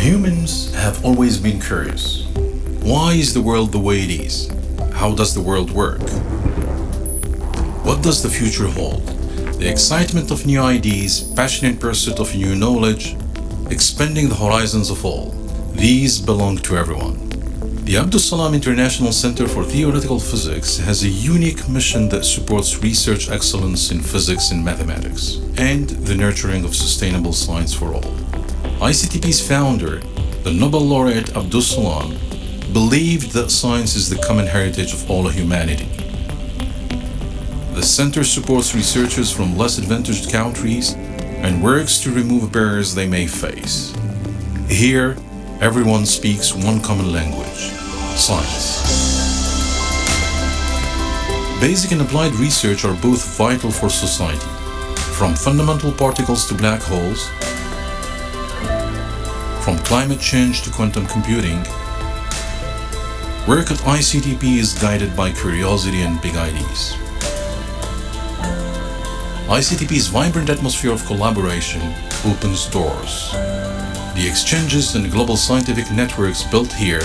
Humans have always been curious. Why is the world the way it is? How does the world work? What does the future hold? The excitement of new ideas, passionate pursuit of new knowledge, expanding the horizons of all. These belong to everyone. The Abdus Salam International Center for Theoretical Physics has a unique mission that supports research excellence in physics and mathematics, and the nurturing of sustainable science for all. ICTP's founder, the Nobel laureate Abdus Salam, believed that science is the common heritage of all humanity. The center supports researchers from less advantaged countries and works to remove barriers they may face. Here, everyone speaks one common language: science. Basic and applied research are both vital for society, from fundamental particles to black holes, from climate change to quantum computing. Work at ICTP is guided by curiosity and big ideas. ICTP's vibrant atmosphere of collaboration opens doors. The exchanges and global scientific networks built here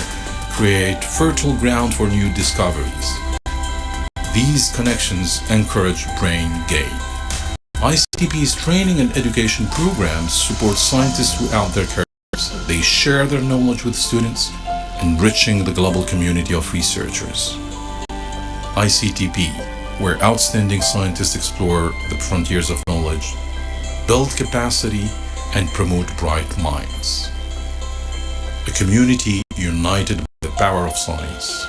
create fertile ground for new discoveries. These connections encourage brain gain. ICTP's training and education programs support scientists throughout their careers. They share their knowledge with students, enriching the global community of researchers. ICTP, where outstanding scientists explore the frontiers of knowledge, build capacity, and promote bright minds. A community united by the power of science.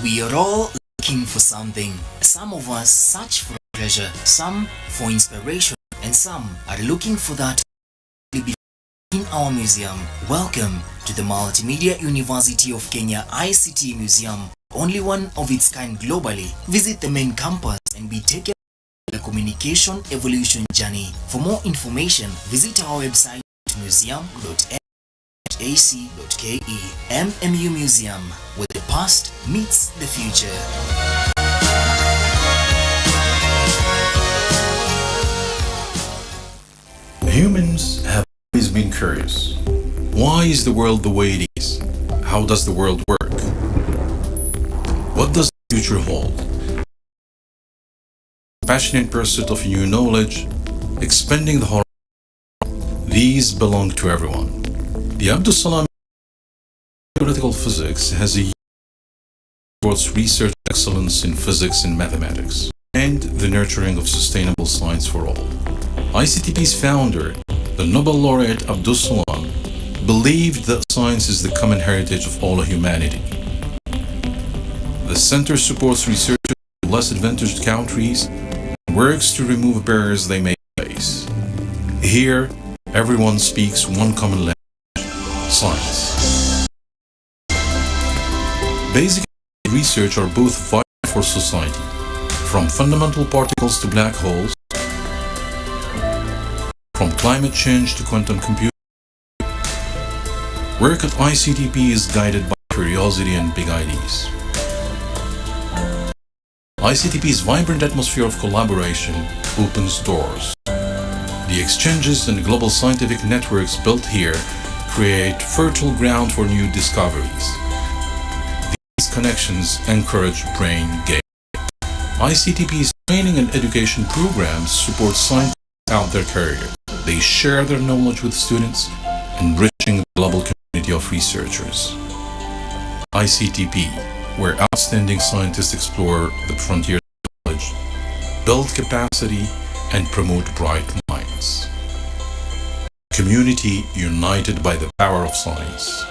We are all looking for something. Some of us search for treasure, some for inspiration, and some are looking for that in our museum. Welcome to the Multimedia University of Kenya ICT Museum, only one of its kind globally. Visit the main campus and be taken on the communication evolution journey. For more information, visit our website at museum.ac.ke. MMU Museum, where the past meets the future. Humans have always been curious. Why is the world the way it is? How does the world work? What does the future hold? Passionate pursuit of new knowledge, expanding the horizon. These belong to everyone. The Abdus Salam Theoretical Physics has a supports research excellence in physics and mathematics, and the nurturing of sustainable science for all. ICTP's founder, The Nobel laureate Abdus Salam believed that science is the common heritage of all humanity. The center supports researchers in less advantaged countries and works to remove barriers they may face. Here, everyone speaks one common language: science. Basic research are both vital for society, from fundamental particles to black holes, from climate change to quantum computing. Work at ICTP is guided by curiosity and big ideas. ICTP's vibrant atmosphere of collaboration opens doors. The exchanges and global scientific networks built here create fertile ground for new discoveries. These connections encourage brain gain. ICTP's training and education programs support scientists out their career. They share their knowledge with students, enriching the global community of researchers. ICTP, where outstanding scientists explore the frontiers of knowledge, build capacity, and promote bright minds. Community united by the power of science.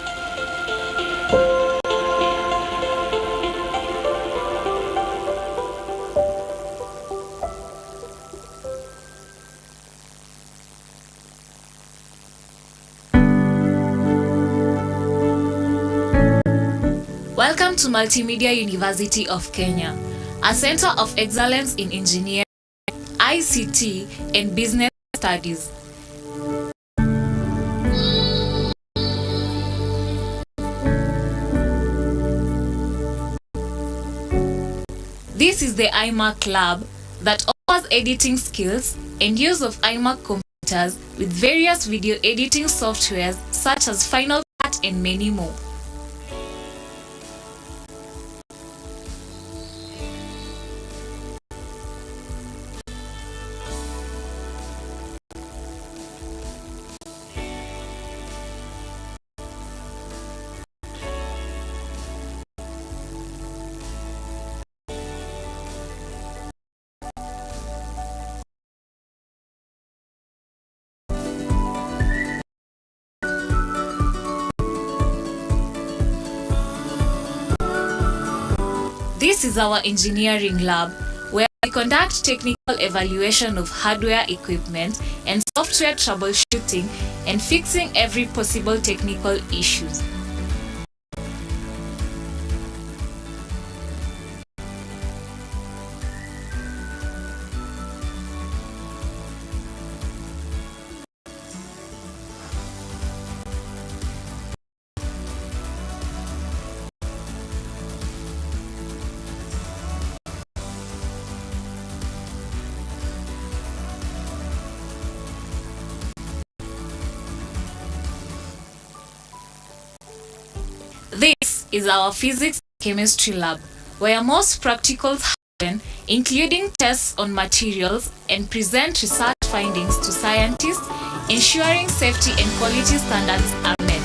Welcome to Multimedia University of Kenya, a center of excellence in engineering, ICT, and business studies. This is the iMac Lab that offers editing skills and use of iMac computers with various video editing softwares such as Final Cut and many more. This is our engineering lab, where we conduct technical evaluation of hardware equipment and software troubleshooting and fixing every possible technical issues. This is our physics and chemistry lab, where most practicals happen, including tests on materials, and present research findings to scientists, ensuring safety and quality standards are met.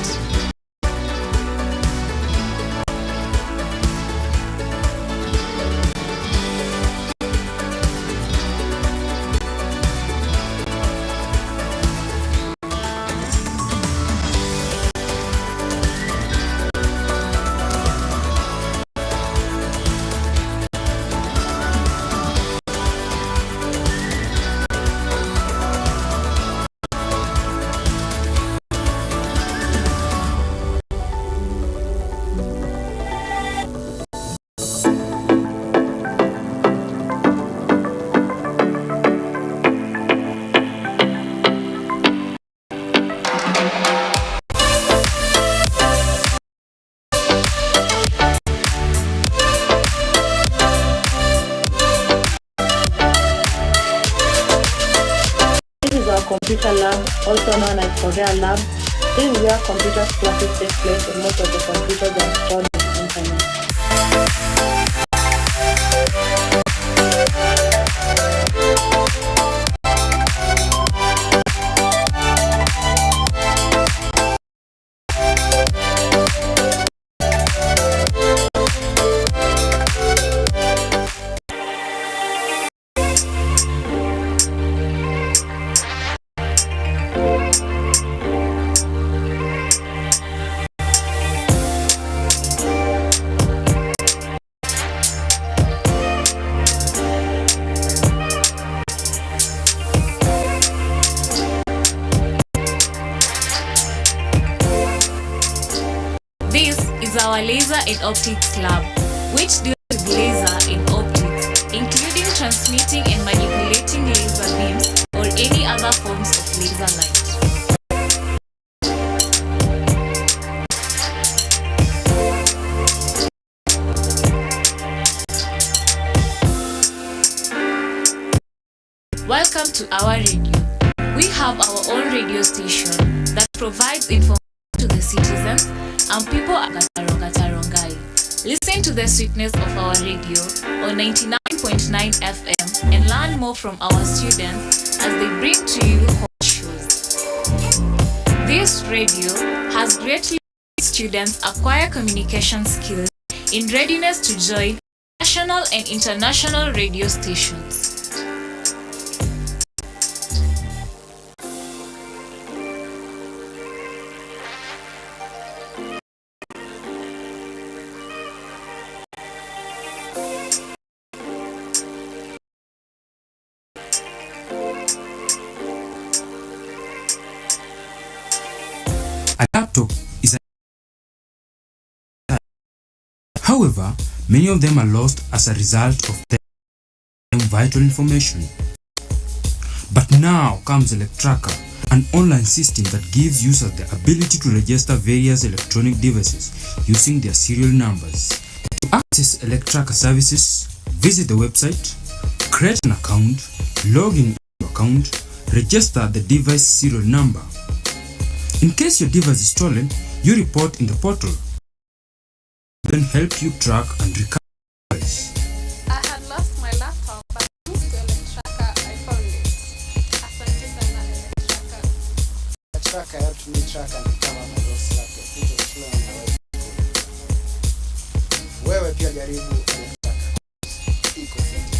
Computer lab, also known as Korea lab. This is where computer classes take place and most of the computers are installed on the internet. is our Laser and Optics Lab, which deals with laser and optics, including transmitting and manipulating laser beams or any other forms of laser light. Welcome to our radio. We have our own radio station that provides information to the citizens and people at Rongai. Listen to the sweetness of our radio on 99.9 FM and learn more from our students as they bring to you hot shows. This radio has greatly helped students acquire communication skills in readiness to join national and international radio stations. A laptop is however, many of them are lost as a result of vital information. But now comes Electracker, an online system that gives users the ability to register various electronic devices using their serial numbers. To access Electracker services, visit the website, create an account, log in your account, register the device serial number. In case your device is stolen, you report in the portal. Then help you track and recover the device. I had lost my laptop, but thanks to Electracker, I found it. Asante sana Electracker. Electracker helped me track and recover my lost laptop, which was stolen on my way to school. Wewe pia jaribu Electracker. Iko fiti.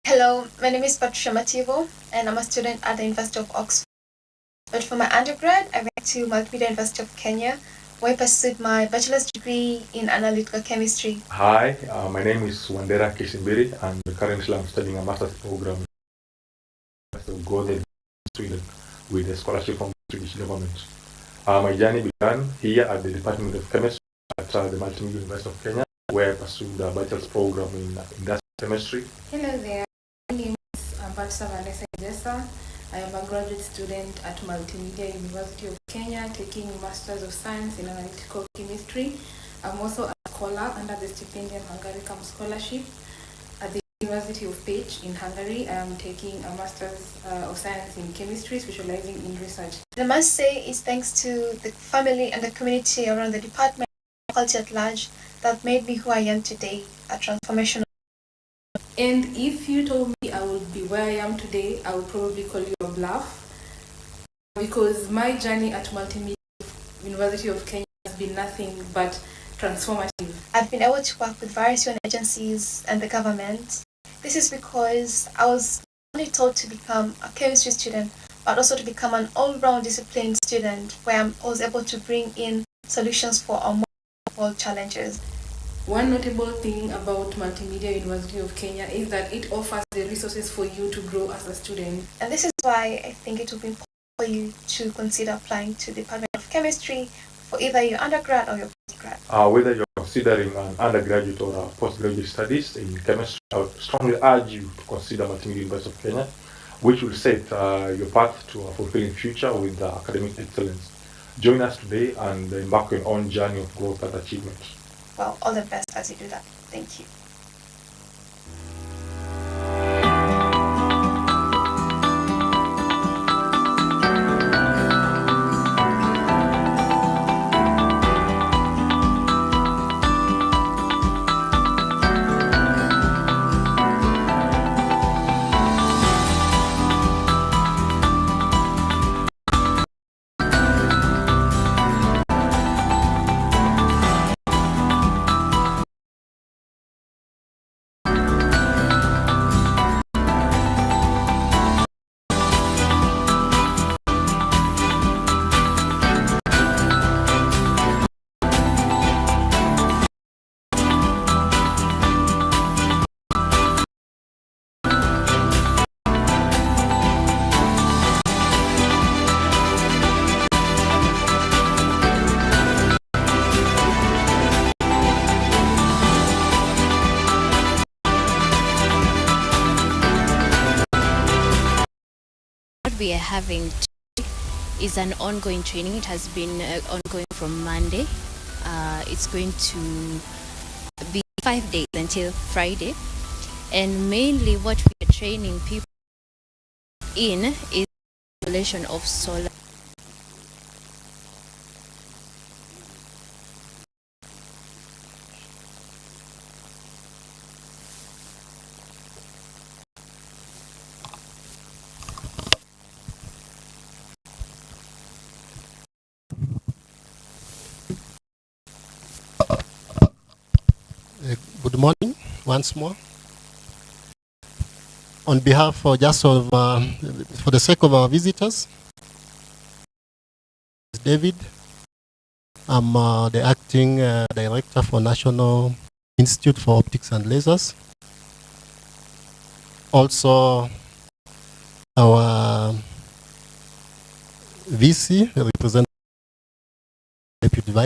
Hello, my name is Patricia Mativo and I'm a student at the University of Oxford. But for my undergrad, I went to Multimedia University of Kenya, where I pursued my bachelor's degree in analytical chemistry. Hi, my name is Wandera Kisimbiri and currently I'm studying a master's program to go to Sweden with a scholarship from the Swedish government. My journey began here at the Department of Chemistry at the Multimedia University of Kenya, where I pursued a bachelor's program in industrial chemistry. Hello there. My name is Patricia Vanessa Idesa. I am a graduate student at Multimedia University of Kenya, taking Masters of Science in Analytical Chemistry. I'm also a scholar under the Stipendium Hungaricum Scholarship at the University of Pécs in Hungary. I am taking a Masters of Science in Chemistry, specializing in research. I must say it's thanks to the family and the community around the department and faculty at large that made me who I am today, a transformational. And if you told me I would be where I am today, I would probably call you a bluff, because my journey at Multimedia University of Kenya has been nothing but transformative. I've been able to work with various UN agencies and the government. This is because I was not only taught to become a chemistry student, but also to become an all-round disciplined student where I was able to bring in solutions for our world challenges. One notable thing about Multimedia University of Kenya is that it offers the resources for you to grow as a student. And this is why I think it would be important for you to consider applying to the Department of Chemistry for either your undergrad or your postgrad. Whether you're considering an undergraduate or a postgraduate studies in chemistry, I would strongly urge you to consider Multimedia University of Kenya, which will set your path to a fulfilling future with academic excellence. Join us today and embark on your own journey of growth and achievement. Well, all the best as you do that. Thank you. we are having is an ongoing training. It has been ongoing from Monday. It's going to be 5 days until Friday. And mainly what we are training people in is installation of solar. Good morning once more. On behalf of for the sake of our visitors, David, I'm the acting director for National Institute for Optics and Lasers. Also, our VC, representative Deputy Vice.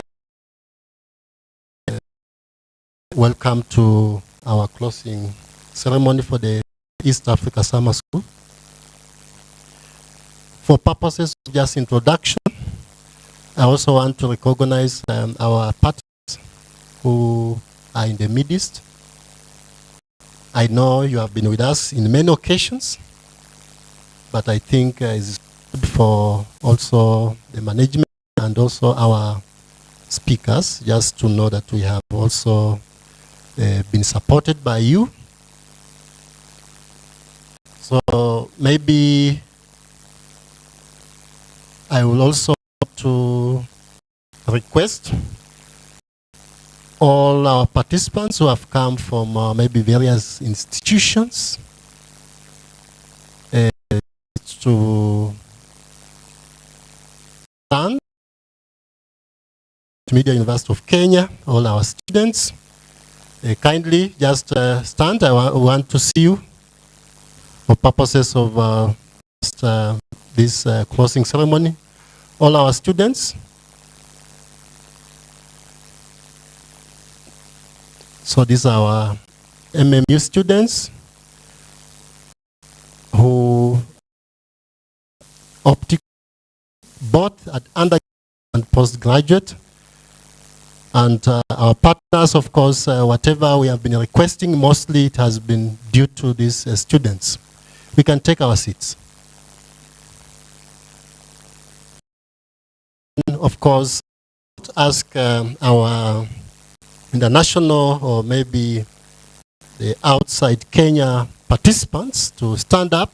Welcome to our closing ceremony for the East Africa Summer School. For purposes of just introduction, I also want to recognize our partners who are in the Middle East. I know you have been with us in many occasions, but I think it's good for also the management and also our speakers just to know that we have also been supported by you. So maybe I will also to request all our participants who have come from maybe various institutions to stand. Multimedia University of Kenya, all our students, kindly just stand. I want to see you for purposes of this closing ceremony. All our students. So these are our MMU students who optic both at undergraduate and postgraduate. And our partners, of course, whatever we have been requesting, mostly it has been due to these students. We can take our seats. Of course, ask our international or maybe the outside Kenya participants to stand up,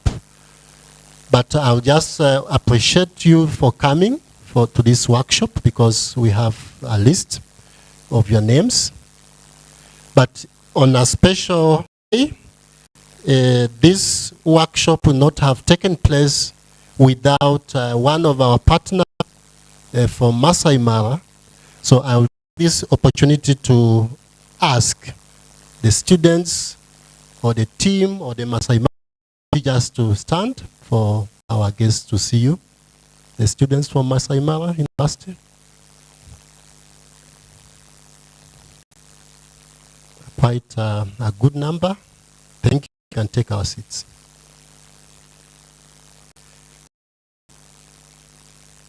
but I'll just appreciate you for coming to this workshop because we have a list of your names. But on a special day, this workshop will not have taken place without one of our partners from Masai Mara. So I will take this opportunity to ask the students or the team or the Masai Mara just to stand for our guests to see you. The students from Masai Mara University. Quite a good number. Thank you. You can take our seats.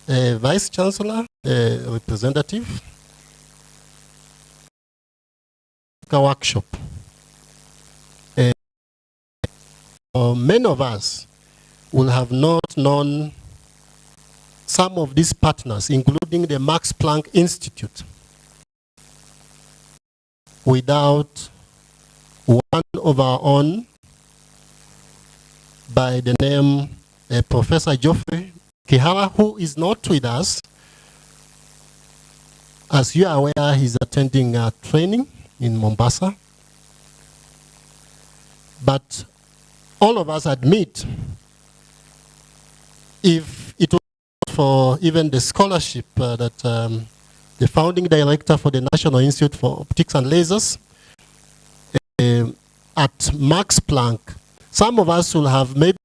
Vice Chancellor, representative. A workshop. Many of us will have not known some of these partners, including the Max Planck Institute, without one of our own by the name Professor Geoffrey Kihara, who is not with us. As you are aware, he's attending training in Mombasa. But all of us admit, if it was for even the scholarship that the founding director for the National Institute for Optics and Lasers at Max Planck, some of us will have maybe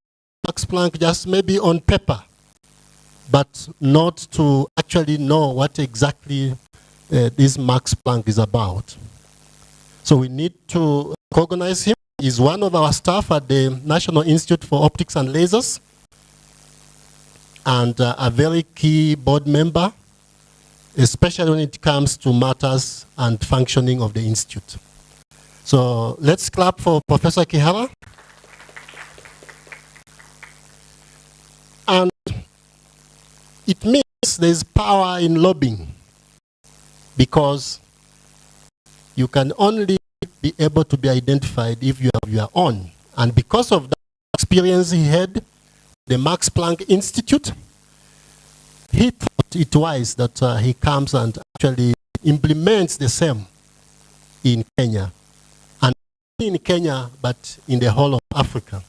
Max Planck just maybe on paper, but not to actually know what exactly this Max Planck is about. So we need to recognize him. He's one of our staff at the National Institute for Optics and Lasers. and a very key board member, especially when it comes to matters and functioning of the institute. So let's clap for Professor Kihara. And it means there's power in lobbying, because you can only be able to be identified if you have your own. And because of that experience he had, the Max Planck Institute, he thought it wise that he comes and actually implements the same in Kenya. And not in Kenya, but in the whole of Africa.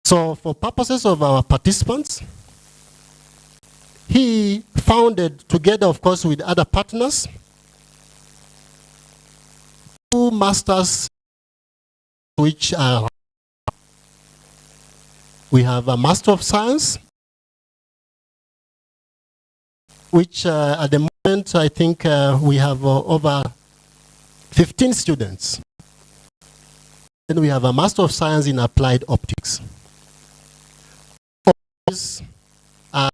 So for purposes of our participants, he founded, together of course with other partners, 2 masters, which are, we have a Master of Science, which at the moment I think we have over 15 students. Then we have a Master of Science in Applied Optics. All these are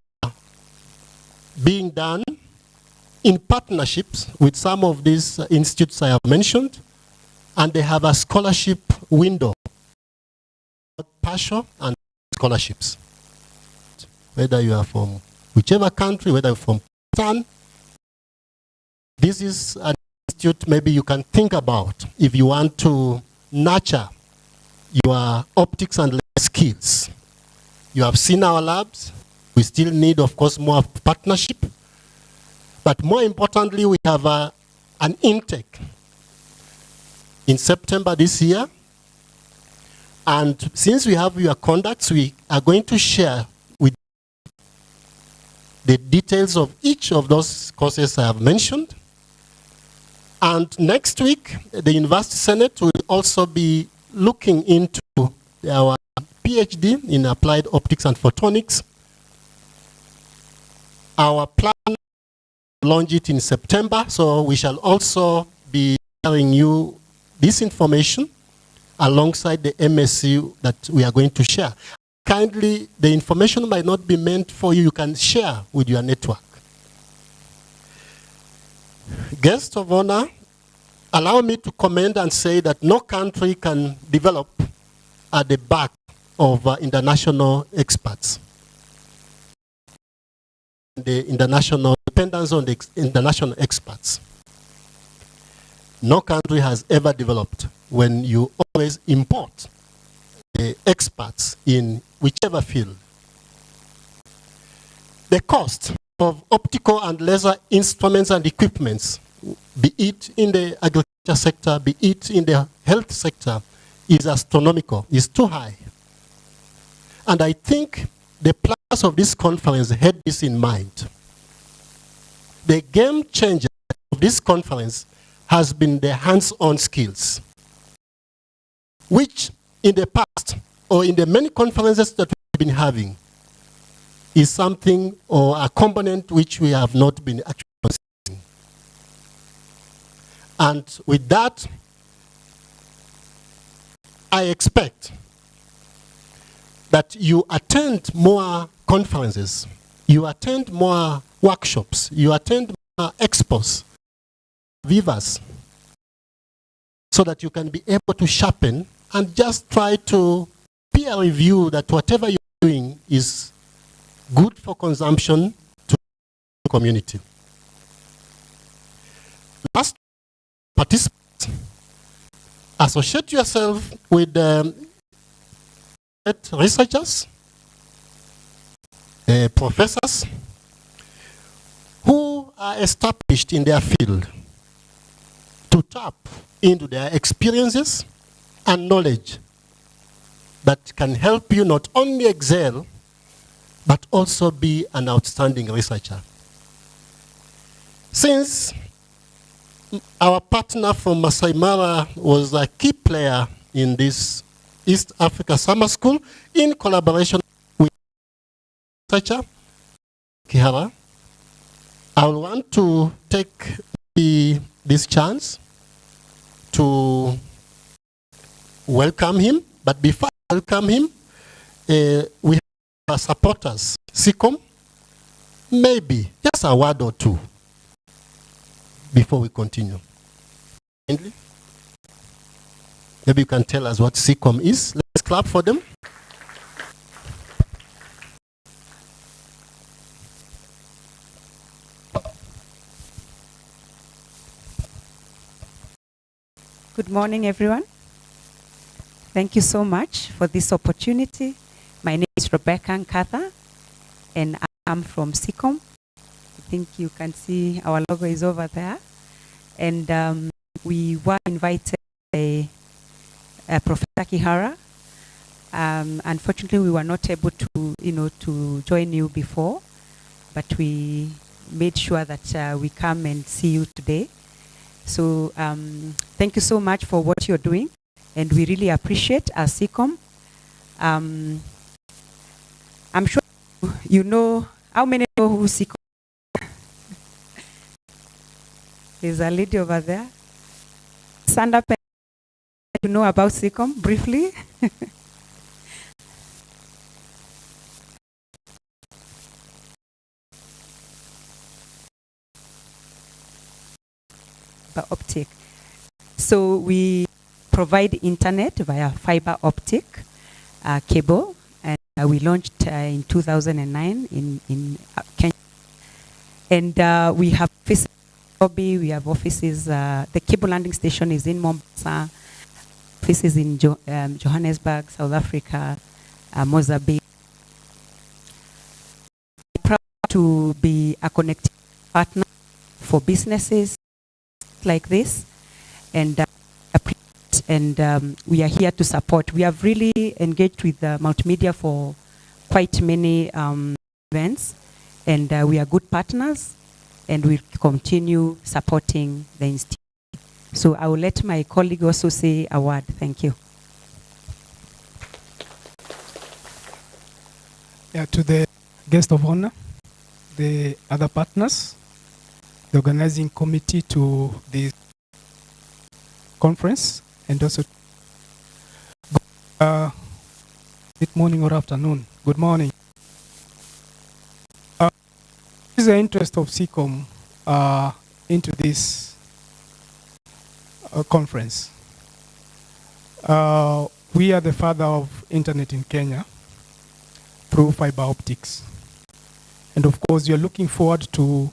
being done in partnerships with some of these institutes I have mentioned, and they have a scholarship window, partial and scholarships. Whether you are from whichever country, whether you're from Pakistan, this is an institute maybe you can think about if you want to nurture your optics and laser skills. You have seen our labs. We still need, of course, more partnership. But more importantly, we have an intake in September this year. And since we have your contacts, we are going to share with the details of each of those courses I have mentioned. And next week, the University Senate will also be looking into our PhD in Applied Optics and Photonics. Our plan is to launch it in September, so we shall also be sharing you this information alongside the MSc that we are going to share. Kindly, the information might not be meant for you. You can share with your network. Guest of honor, allow me to comment and say that no country can develop at the back of international experts. The international dependence on the international experts. No country has ever developed when you always import the experts in whichever field. The cost of optical and laser instruments and equipments, be it in the agriculture sector, be it in the health sector, is astronomical, is too high. And I think the planners of this conference had this in mind. The game changer of this conference has been the hands-on skills, which in the past, or in the many conferences that we've been having, is something or a component which we have not been actually considering. And with that, I expect that you attend more conferences, you attend more workshops, you attend more expos, vivas, so that you can be able to sharpen and just try to peer review that whatever you're doing is good for consumption to the community. Last, participants, associate yourself with researchers, professors who are established in their field to tap into their experiences and knowledge that can help you not only excel, but also be an outstanding researcher. Since our partner from Masai Mara was a key player in this East Africa Summer School, in collaboration with researcher Kihara, I want to take this chance to welcome him. But before I welcome him, we have supporters, SICOM, maybe just a word or two before we continue. Maybe you can tell us what SICOM is. Let's clap for them. Good morning, everyone. Thank you so much for this opportunity. My name is Rebecca Nkatha, and I'm from SICOM. I think you can see our logo is over there. And we were invited by Professor Kihara. Unfortunately, we were not able to join you before, but we made sure that we come and see you today. So thank you so much for what you're doing, and we really appreciate as SICOM. I'm sure you know, how many know who SICOM? There's a lady over there. Stand up and you know about SICOM briefly. Optic. So we provide internet via fiber optic cable, and we launched in 2009 in Kenya. And we have offices in Nairobi, we have offices, the cable landing station is in Mombasa, offices in Johannesburg, South Africa, Mozambique. We're proud to be a connected partner for businesses like this, and we are here to support. We have really engaged with Multimedia for quite many events, and we are good partners, and we'll continue supporting the institute. So I will let my colleague also say a word. Thank you. Yeah, to the guest of honor, the other partners, the organizing committee to this conference, and also good morning or afternoon. Good morning. This is the interest of SICOM into this conference. We are the father of internet in Kenya through fiber optics. And of course, you're looking forward to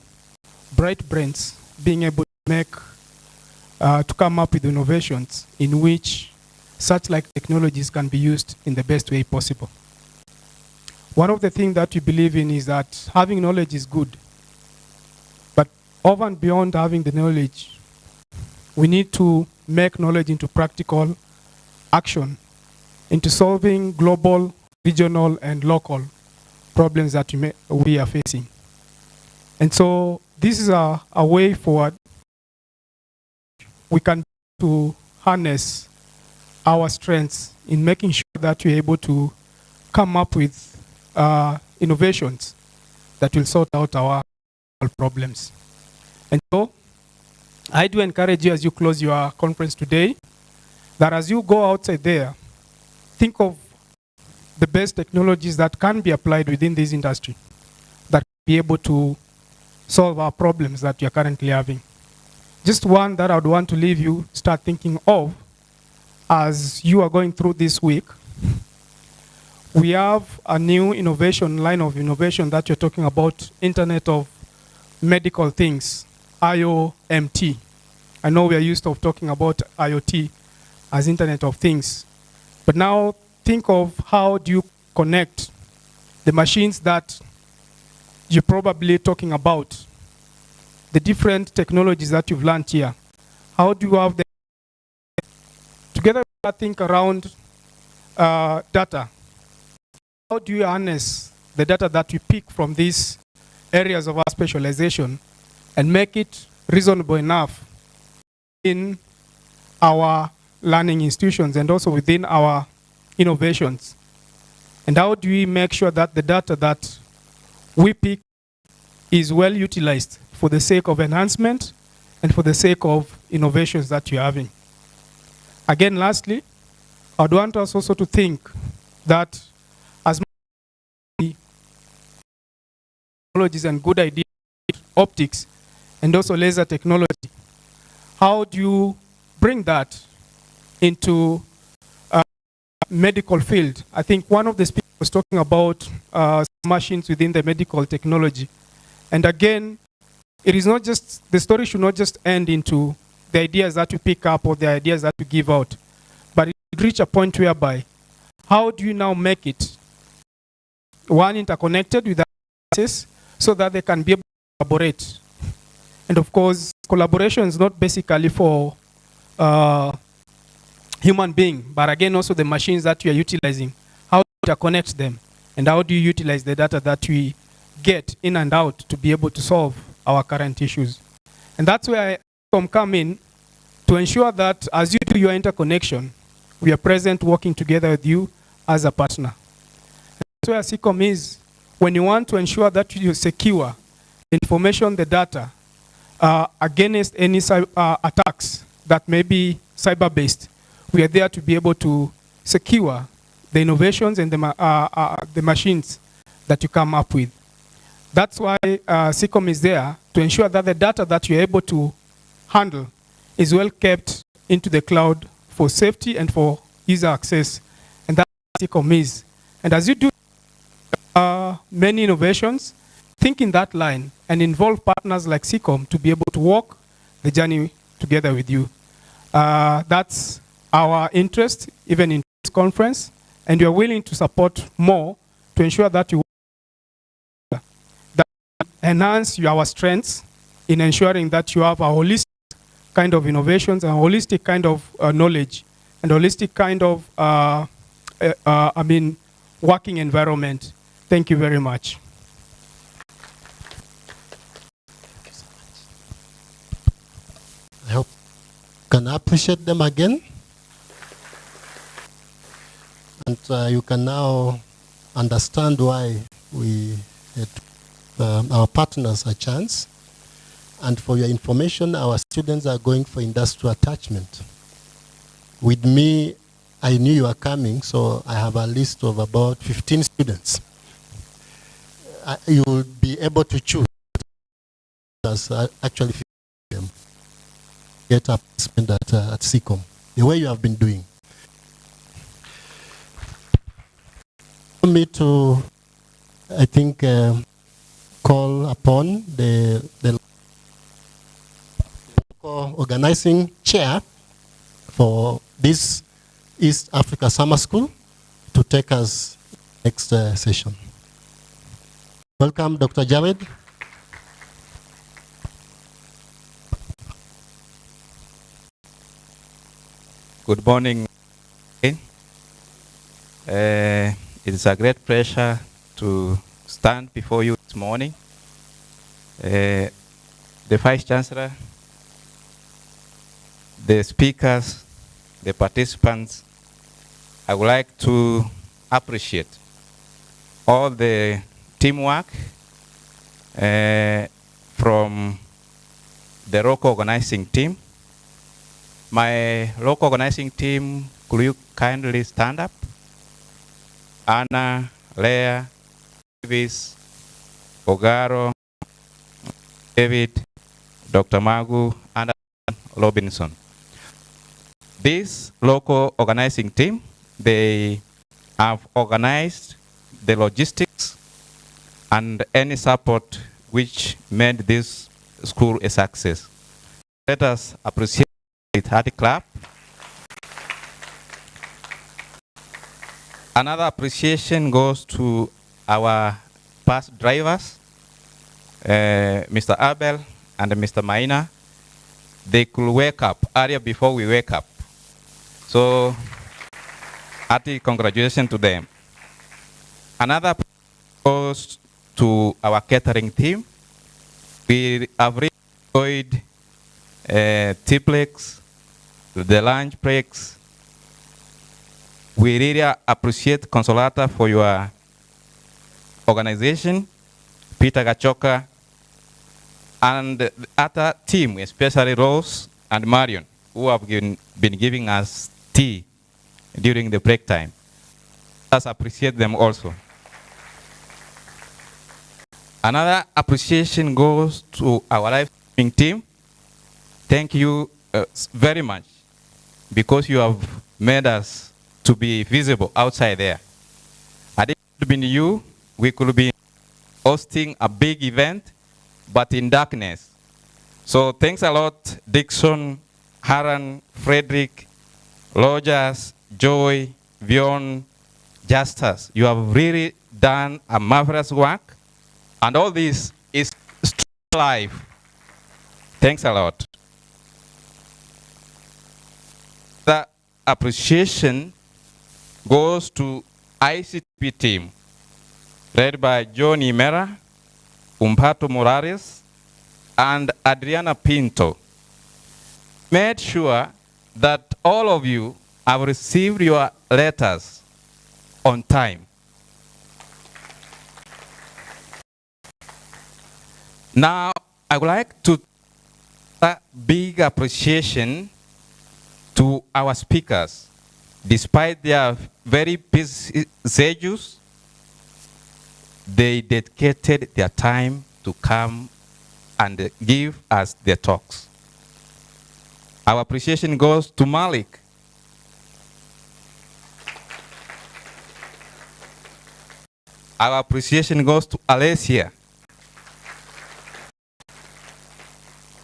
bright brains being able to come up with innovations in which such like technologies can be used in the best way possible. One of the things that we believe in is that having knowledge is good, but over and beyond having the knowledge, we need to make knowledge into practical action, into solving global, regional, and local problems that we are facing. And so this is a way forward. We can to harness our strengths in making sure that we're able to come up with innovations that will sort out our problems. And so I do encourage you as you close your conference today, that as you go outside there, think of the best technologies that can be applied within this industry that can be able to solve our problems that you're currently having. Just one that I would want to leave you start thinking of as you are going through this week. We have a new line of innovation that you're talking about, Internet of Medical Things, IOMT. I know we are used to talking about IoT as Internet of Things. But now think of how do you connect the machines that you're probably talking about, the different technologies that you've learned here. How do you have them together? I think around data. How do you harness the data that we pick from these areas of our specialization and make it reasonable enough in our learning institutions and also within our innovations? And how do we make sure that the data that we pick is well utilized for the sake of enhancement and for the sake of innovations that you're having? Again, lastly, I'd want us also to think that as we technologies and good ideas, optics, and also laser technology. How do you bring that into medical field? I think one of the speakers was talking about machines within the medical technology. And again, it is not just, the story should not just end into the ideas that you pick up or the ideas that you give out, but it should reach a point whereby, how do you now make it, one, interconnected with others so that they can be able to collaborate? And of course, collaboration is not basically for human being, but again, also the machines that you are utilizing. How do you interconnect them? And how do you utilize the data that we get in and out to be able to solve our current issues? And that's where I come in to ensure that as you do your interconnection, we are present working together with you as a partner. That's where SICOM is when you want to ensure that you secure the information, the data, against any attacks that may be cyber-based. We are there to be able to secure the innovations and the machines that you come up with. That's why SICOM is there to ensure that the data that you're able to handle is well kept into the cloud for safety and for user access. And that's what SICOM is. And as you do many innovations, think in that line and involve partners like SICOM to be able to walk the journey together with you. That's our interest, even in this conference, and we are willing to support more to ensure that you enhance our strengths in ensuring that you have a holistic kind of innovations, a holistic kind of knowledge, and holistic kind of, working environment. Thank you very much. I hope you can appreciate them again. And you can now understand why we had our partners a chance. And for your information, our students are going for industrial attachment. With me, I knew you were coming, so I have a list of about 15 students. You will be able to choose, because actually them get a placement at SICOM, the way you have been doing. Me to, I think, call upon the organizing chair for this East Africa Summer School to take us next session. Welcome, Dr. Javed. Good morning. It is a great pleasure to stand before you this morning. The Vice Chancellor, the speakers, the participants, I would like to appreciate all the teamwork from the local organizing team. My local organizing team, could you kindly stand up? Anna, Leah, Davis, Ogaro, David, Dr. Magu, and Robinson. This local organizing team, they have organized the logistics and any support which made this school a success. Let us appreciate it. Hearty clap. Another appreciation goes to our bus drivers, Mr. Abel and Mr. Maina. They could wake up earlier before we wake up. So, hearty congratulations to them. Another goes to our catering team. We have really enjoyed tea breaks, the lunch breaks. We really appreciate Consolata for your organization, Peter Gachoka, and the other team, especially Rose and Marion, who have been giving us tea during the break time. Let's appreciate them also. Another appreciation goes to our live streaming team. Thank you very much, because you have made us to be visible outside there. Had it been you, we could be hosting a big event, but in darkness. So thanks a lot, Dixon, Haran, Frederick, Rogers, Joy, Vion, Justus. You have really done a marvelous work, and all this is live. Thanks a lot. The appreciation goes to ICTP team, led by John Imera, Umpato Morales, and Adriana Pinto. Made sure that all of you have received your letters on time. Now, I would like to a big appreciation to our speakers. Despite their very busy schedules, they dedicated their time to come and give us their talks. Our appreciation goes to Malik. Our appreciation goes to Alessia.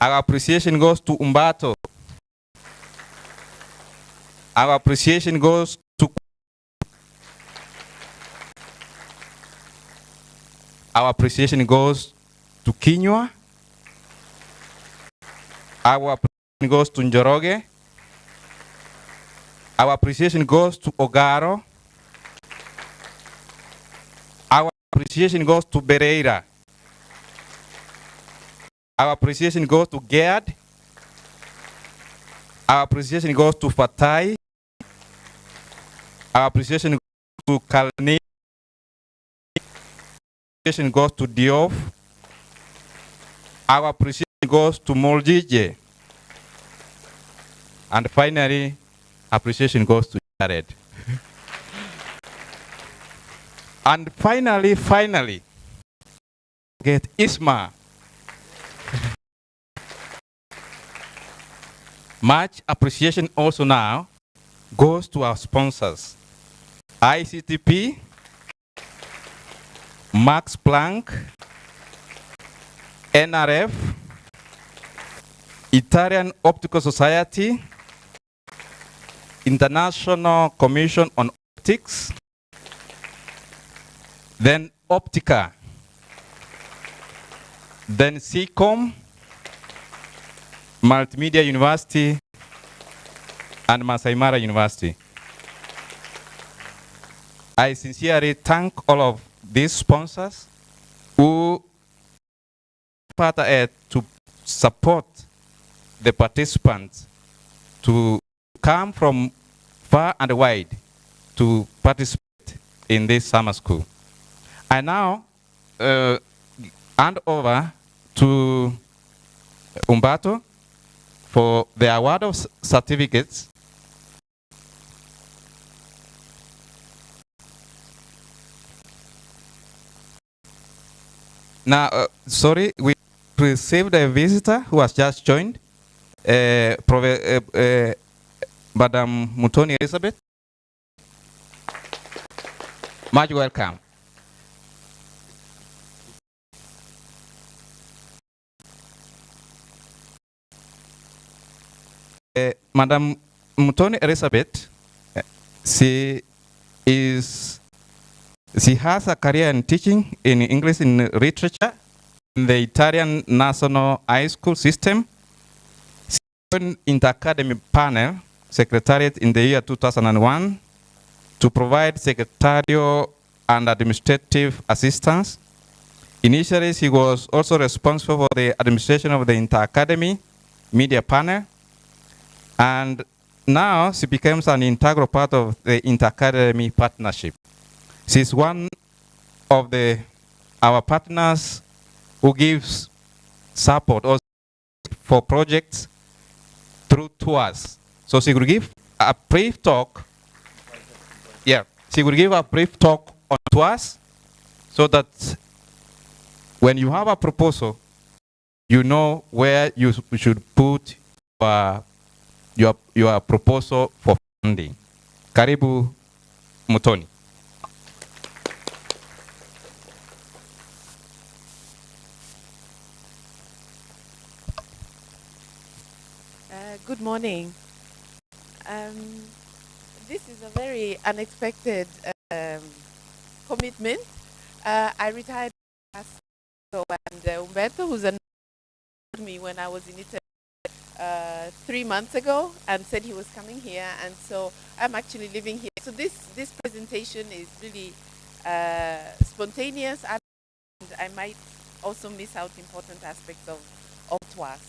Our appreciation goes to Umbato. Our appreciation goes to our appreciation goes to Kinywa. Our appreciation goes to Njoroge. Our appreciation goes to Ogaro. Our appreciation goes to Bereira. Our appreciation goes to Gerd. Our appreciation goes to Fatai. Our appreciation goes to Kalni. Appreciation goes to Diof. Our appreciation goes to Moljije. And finally, appreciation goes to Jared. And finally, get Isma. Much appreciation also now goes to our sponsors, ICTP, Max Planck, NRF, Italian Optical Society, International Commission on Optics, then Optica, then CCOM, Multimedia University, and Masai Mara University. I sincerely thank all of these sponsors who participated to support the participants to come from far and wide to participate in this summer school. I now hand over to Umbato for the award of certificates. Now, sorry, we received a visitor who has just joined, Madam Mutoni Elizabeth. Much welcome. Madam Mutoni Elizabeth, she has a career in teaching in English and literature in the Italian National High School system. She joined Inter-Academy Panel Secretariat in the year 2001 to provide secretarial and administrative assistance. Initially, she was also responsible for the administration of the Inter-Academy Media Panel, and now she becomes an integral part of the Inter-Academy Partnership. She's one of our partners who gives support also for projects through tours. So she will give a brief talk. Yeah, she will give a brief talk on tours so that when you have a proposal, you know where you should put your proposal for funding. Karibu Mutoni. Good morning. This is a very unexpected commitment. I retired last year, and Umberto, who's an me when I was in Italy 3 months ago, and said he was coming here, and so I'm actually living here. So this presentation is really spontaneous, and I might also miss out important aspects of TWAS.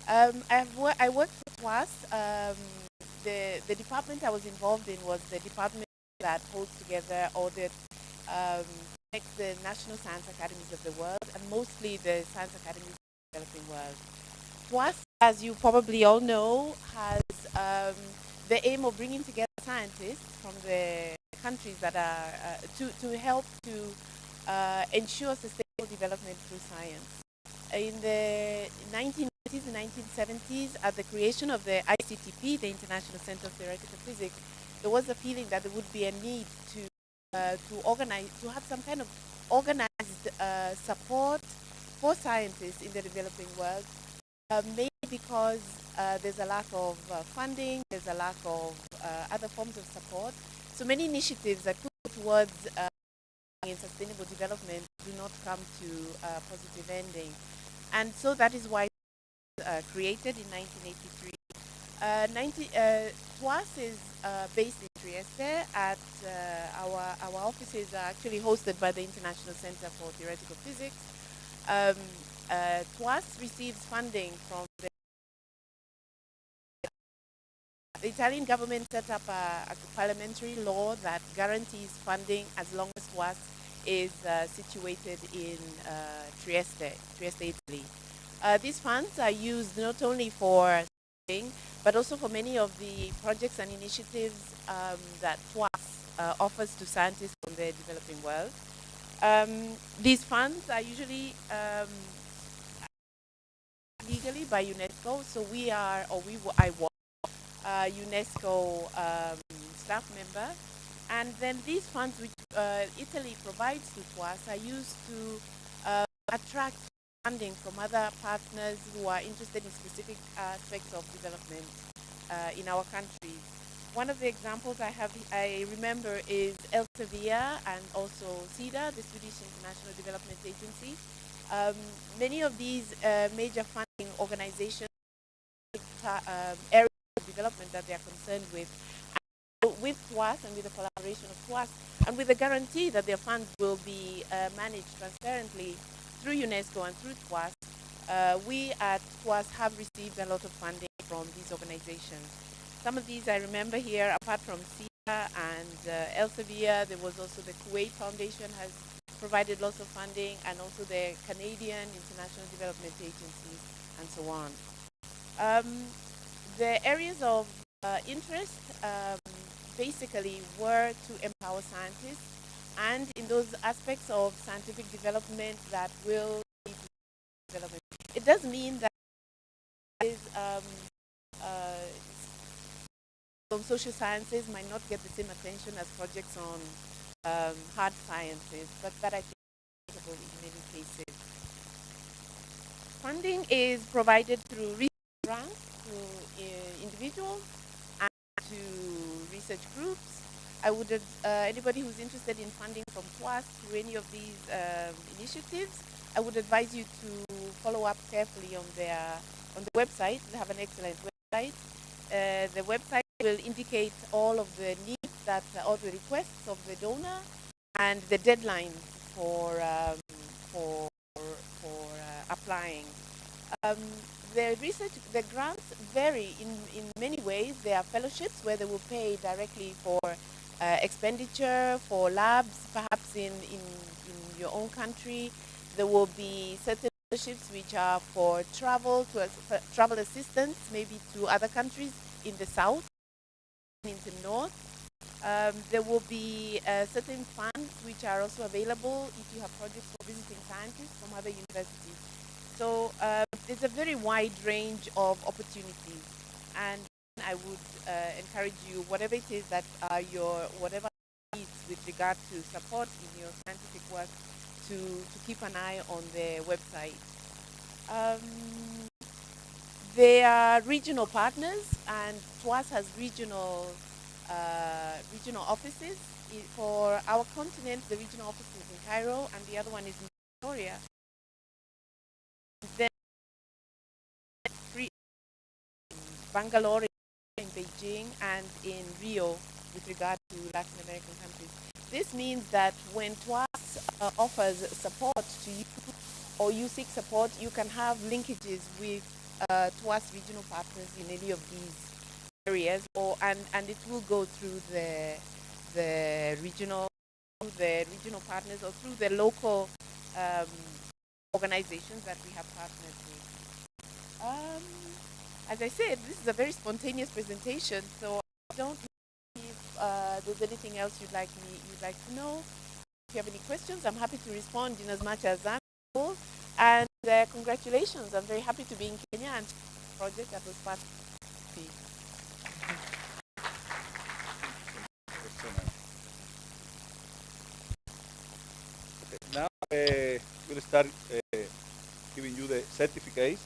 I worked for TWAS. The department I was involved in was the department that holds together all the the national science academies of the world, and mostly the science academies of the developing world. TWAS, as you probably all know, has the aim of bringing together scientists from the countries that are to help to ensure sustainable development through science. In the 1990s and 1970s, at the creation of the ICTP, the International Center of Theoretical Physics, there was a feeling that there would be a need to organize, to have some kind of organized support for scientists in the developing world, mainly because there's a lack of funding, there's a lack of other forms of support. So many initiatives that put towards in sustainable development do not come to a positive ending. And so that is why created in 1983. TWAS is based in Trieste. At our offices are actually hosted by the International Center for Theoretical Physics. TWAS receives funding from the Italian government. Set up a parliamentary law that guarantees funding as long as TWAS is situated in Trieste, Italy. These funds are used not only for funding, but also for many of the projects and initiatives that TWAS offers to scientists from the developing world. These funds are usually legally by UNESCO, so I was UNESCO staff member, and then these funds which Italy provides to TWAS are used to attract funding from other partners who are interested in specific aspects of development in our country. One of the examples I remember is Elsevier and also SIDA, the Swedish International Development Agency. Many of these major funding organizations areas of development that they are concerned with TWAS and with the collaboration of TWAS and with the guarantee that their funds will be managed transparently through UNESCO and through TWAS, we at TWAS have received a lot of funding from these organizations. Some of these I remember here, apart from SIDA and Elsevier, there was also the Kuwait Foundation has provided lots of funding, and also the Canadian International Development Agency, and so on. The areas of interest basically were to empower scientists, and in those aspects of scientific development that will lead to development. It does mean that social sciences might not get the same attention as projects on hard sciences, but that I think is possible in many cases. Funding is provided through research grants to individuals and to research groups. I would anybody who's interested in funding from TWAS through any of these initiatives, I would advise you to follow up carefully on the website. They have an excellent website. The website will indicate all of the needs all the requests of the donor and the deadline for applying. The grants vary in many ways. There are fellowships where they will pay directly for expenditure for labs, perhaps in your own country. There will be certain fellowships which are for travel assistance, maybe to other countries in the south, in the north. There will be certain funds which are also available if you have projects for visiting scientists from other universities. So there's a very wide range of opportunities, and I would encourage you, whatever it is that whatever needs with regard to support in your scientific work, to keep an eye on the website. They are regional partners, and TWAS has regional offices. For our continent, the regional office is in Cairo, and the other one is in Victoria. Then in Bangalore, in Beijing, and in Rio, with regard to Latin American countries. This means that when TWAS offers support to you, or you seek support, you can have linkages with TWAS regional partners in any of these areas, and it will go through the regional partners, or through the local organizations that we have partnered with. As I said, this is a very spontaneous presentation, so I don't know if there's anything else you'd like to know. If you have any questions, I'm happy to respond in as much as I'm able. And congratulations, I'm very happy to be in Kenya and the project that was part of me. Now we'll start giving you the certificates.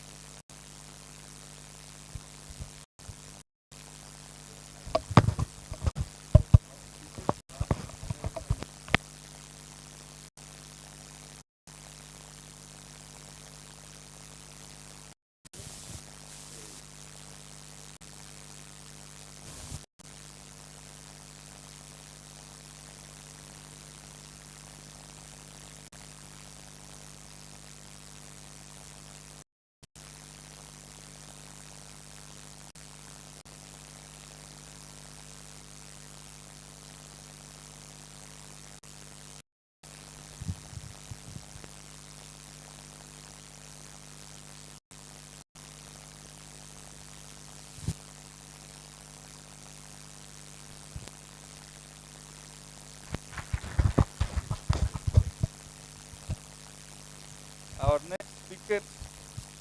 Our next speaker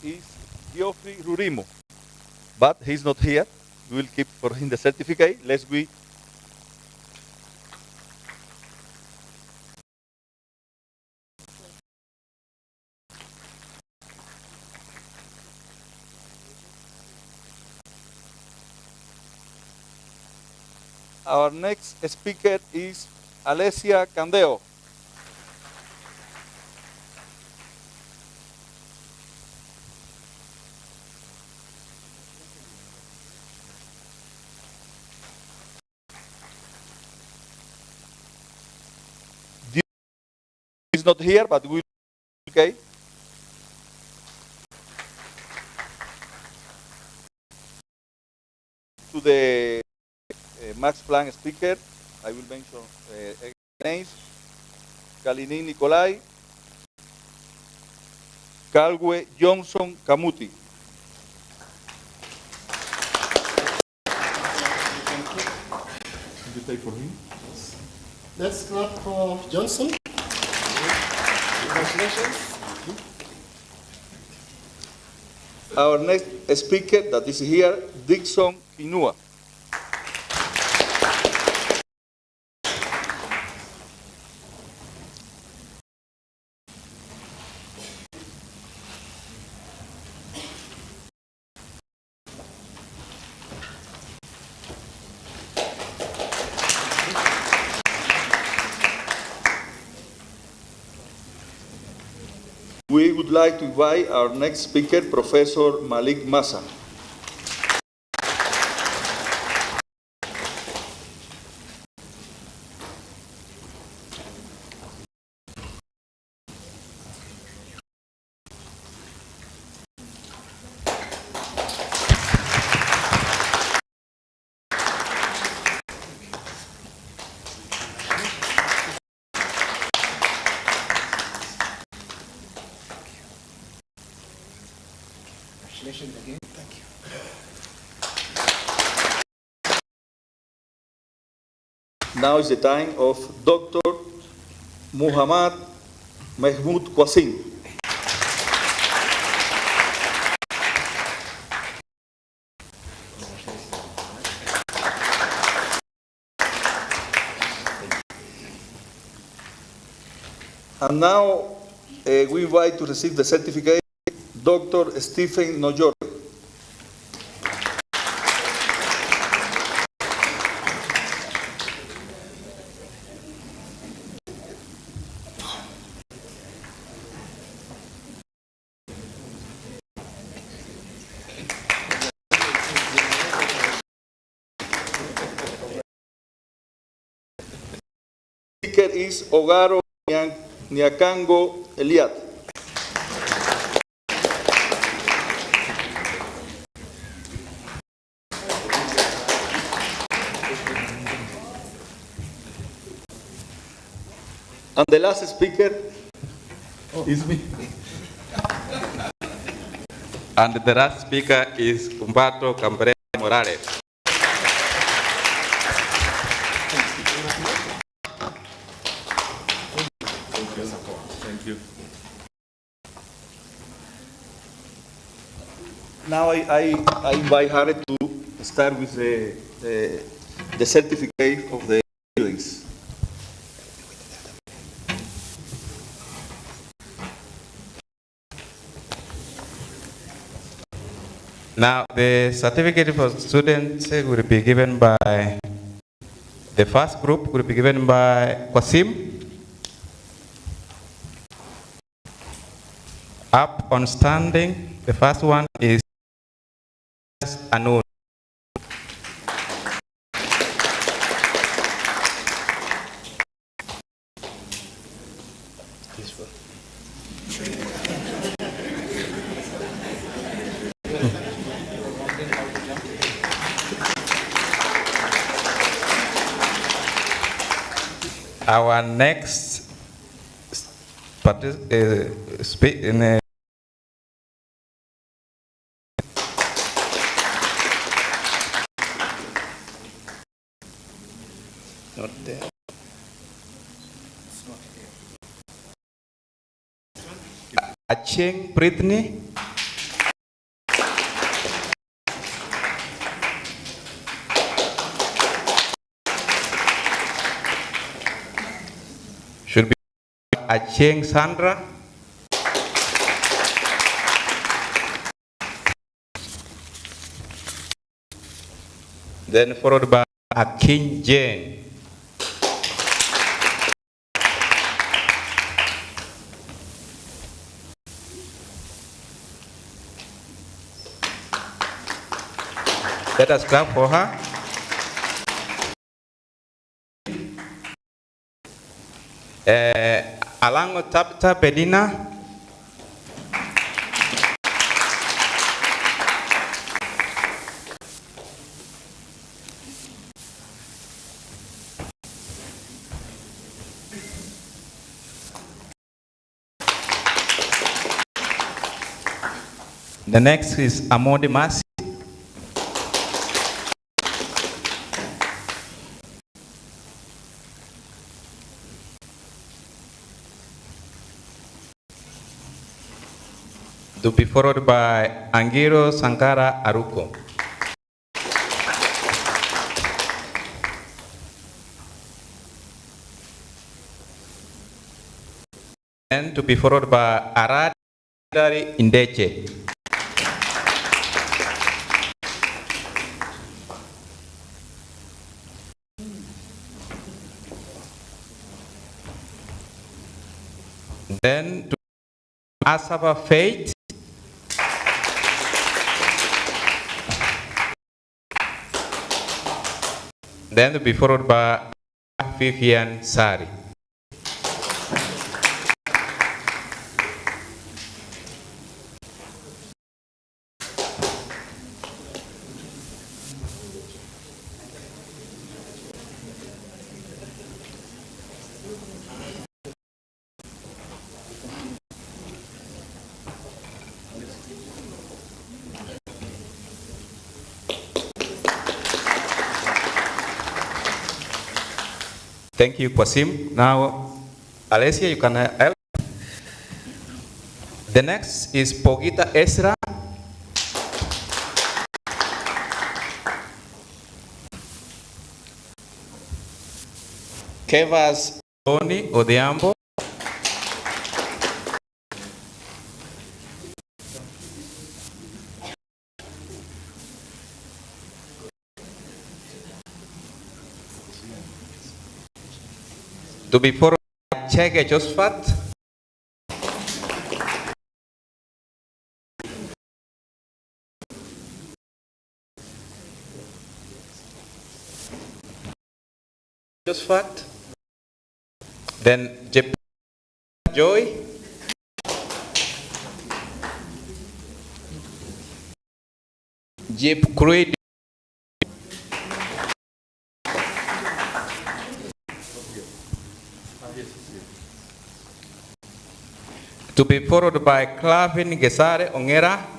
is Geoffrey Rurimo, but he's not here. We will keep for him the certificate. Our next speaker is Alessia Candeo. He's not here, but we okay. To the Max Planck speaker, I will mention names: Kalinin Nikolai, Calwe Johnson Kamuti. You take for him. Let's clap for Johnson. Congratulations. Our next speaker that is here, Dixon Kinua. We would like to invite our next speaker, Professor Malik Massa. Congratulations again. Thank you. Now is the time of Dr. Muhammad Mahmoud Qasim. And now we invite to receive the certificate Dr. Stephen Noyor. Speaker is Ogaro Nyakango Eliat. And the last speaker is me. And the last speaker is Humberto Cabrera Morales. Thank you. Now I invite Harry to start with the certificate of the students. Now, the certificate for students will be given by, the first group will be given by Qasim. Up on standing, the first one is Anur. Our next Not there. Acheng Britney. Should be Acheng Sandra. Then followed by Akin Jane. Let us clap for her. Alango Tapta Bedina. The next is Amodi Masi. To be followed by Angiro Sankara Aruko. And to be followed by Arad Indeche. Then to Asaba Faith. Then to be followed by Vivian Sari. Thank you, Kwasim. Now, Alessia, you can help. The next is Pogita Esra. Kevas Tony Odiambo. To be followed by Chege Josephat. Josephat. Then Jep Joy. Jep Creed. To be followed by Clavin Gesare Ongera.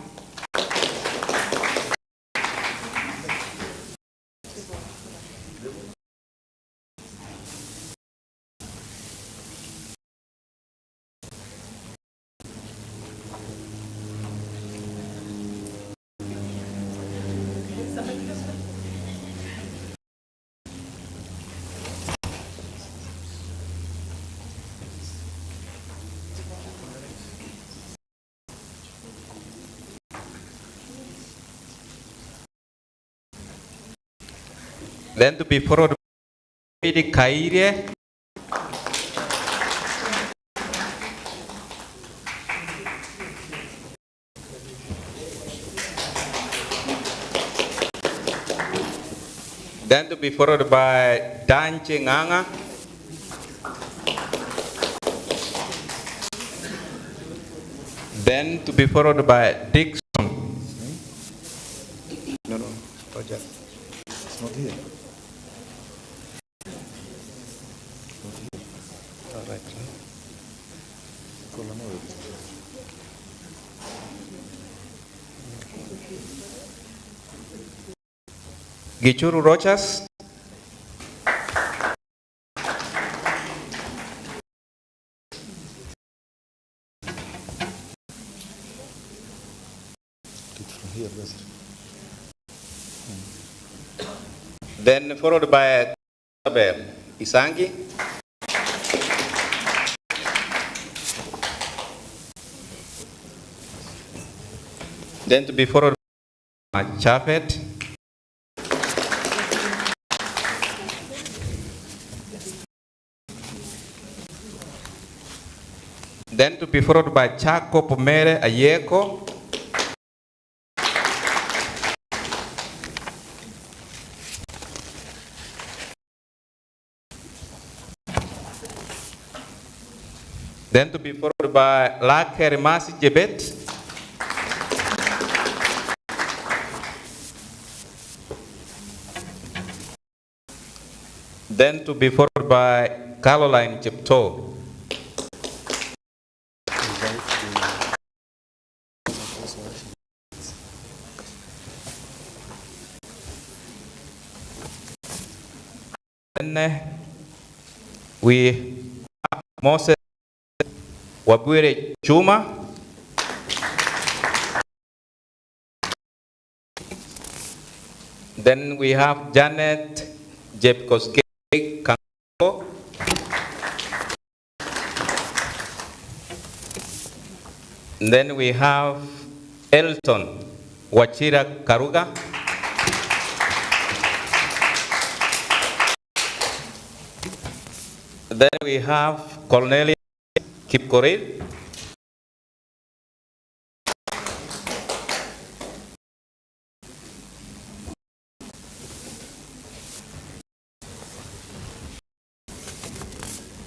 Then to be followed by Kaire. Then to be followed by Danche Nganga. Then to be followed by Dixon. No, Roger. It's not here. All right. Gichuru Rochas. From here, Then followed by Isabel Isangi. Then to be followed by Chafet. Then to be followed by Chaco Pomere Ayeko. Then to be followed by Laker Masi Jebet. Then to be followed by Caroline Chepto. Then we have Moses Wabwire Chuma. Then we have Janet Jepkoske Kanko. Then we have Elton Wachira Karuga. Then we have Cornelia Kipkorir.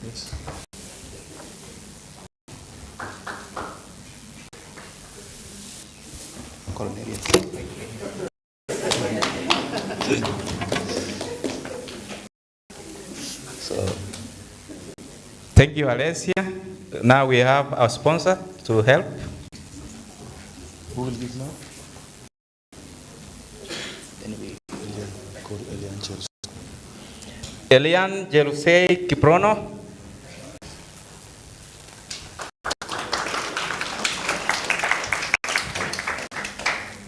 Yes. Cornelia. Thank you, Alessia. Now we have our sponsor to help. Who will give now? Anyway, call Elian Church. Elian Jelusei Kiprono.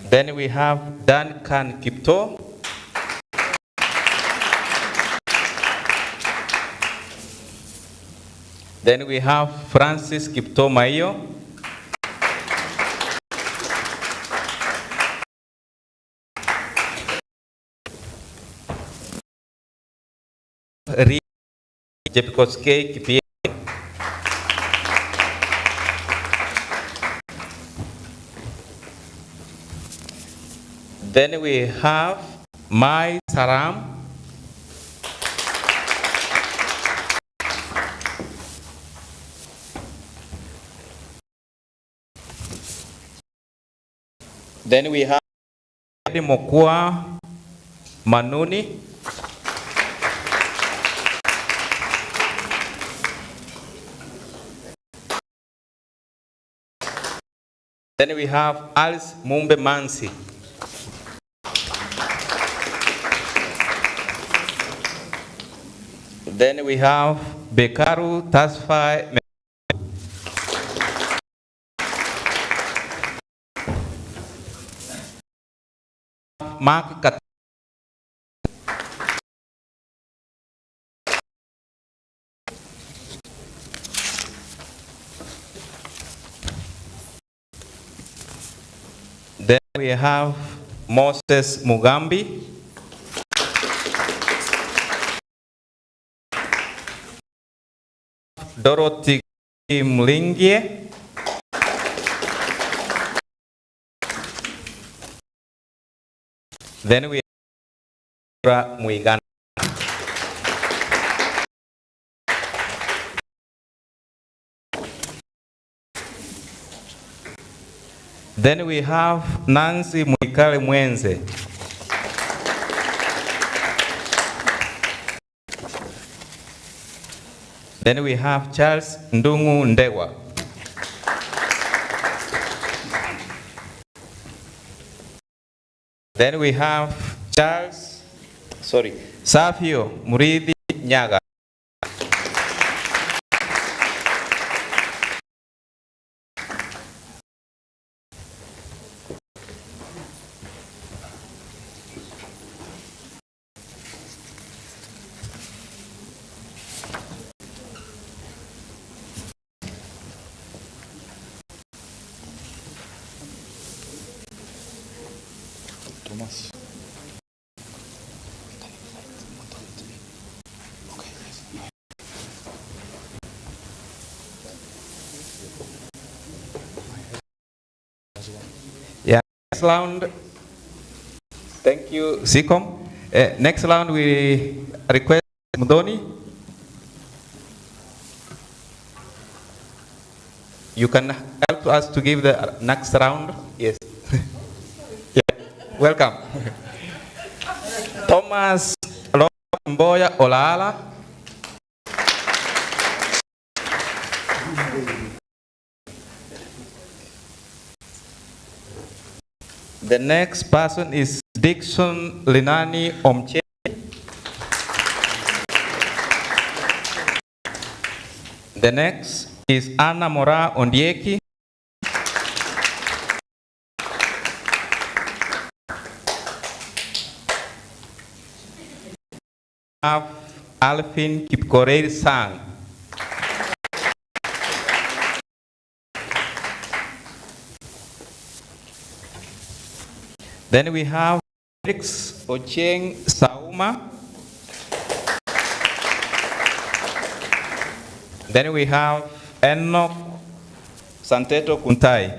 Then we have Duncan Kipto. Then we have Francis Kipto Mayo. Jepkoskei Kipie. Then we have Mai Saram. Then we have Mokua Manuni. Then we have Alice Mumbe Mansi. Then we have Bekaru Tasfai. Mark Kat. Then we have Moses Mugambi. Dorothy Mlingie. Then we have Muigana. Then we have Nancy Muikale Mwenze. Then we have Charles Ndungu Ndewa. Then we have Safio Muridi Nyaga. Thomas. Yeah, next round. Thank you, Sikom. Next round we request Mudoni. You can help us to give the next round. Yes. Yeah. Welcome. Thomas Mboya Olala. The next person is Dixon Linani Omche. The next is Anna Mora Ondieki. Have Alvin Kipkorei Sang. Then we have Felix Ocheng Sauma. Then we have Enoch Santeto Kuntai.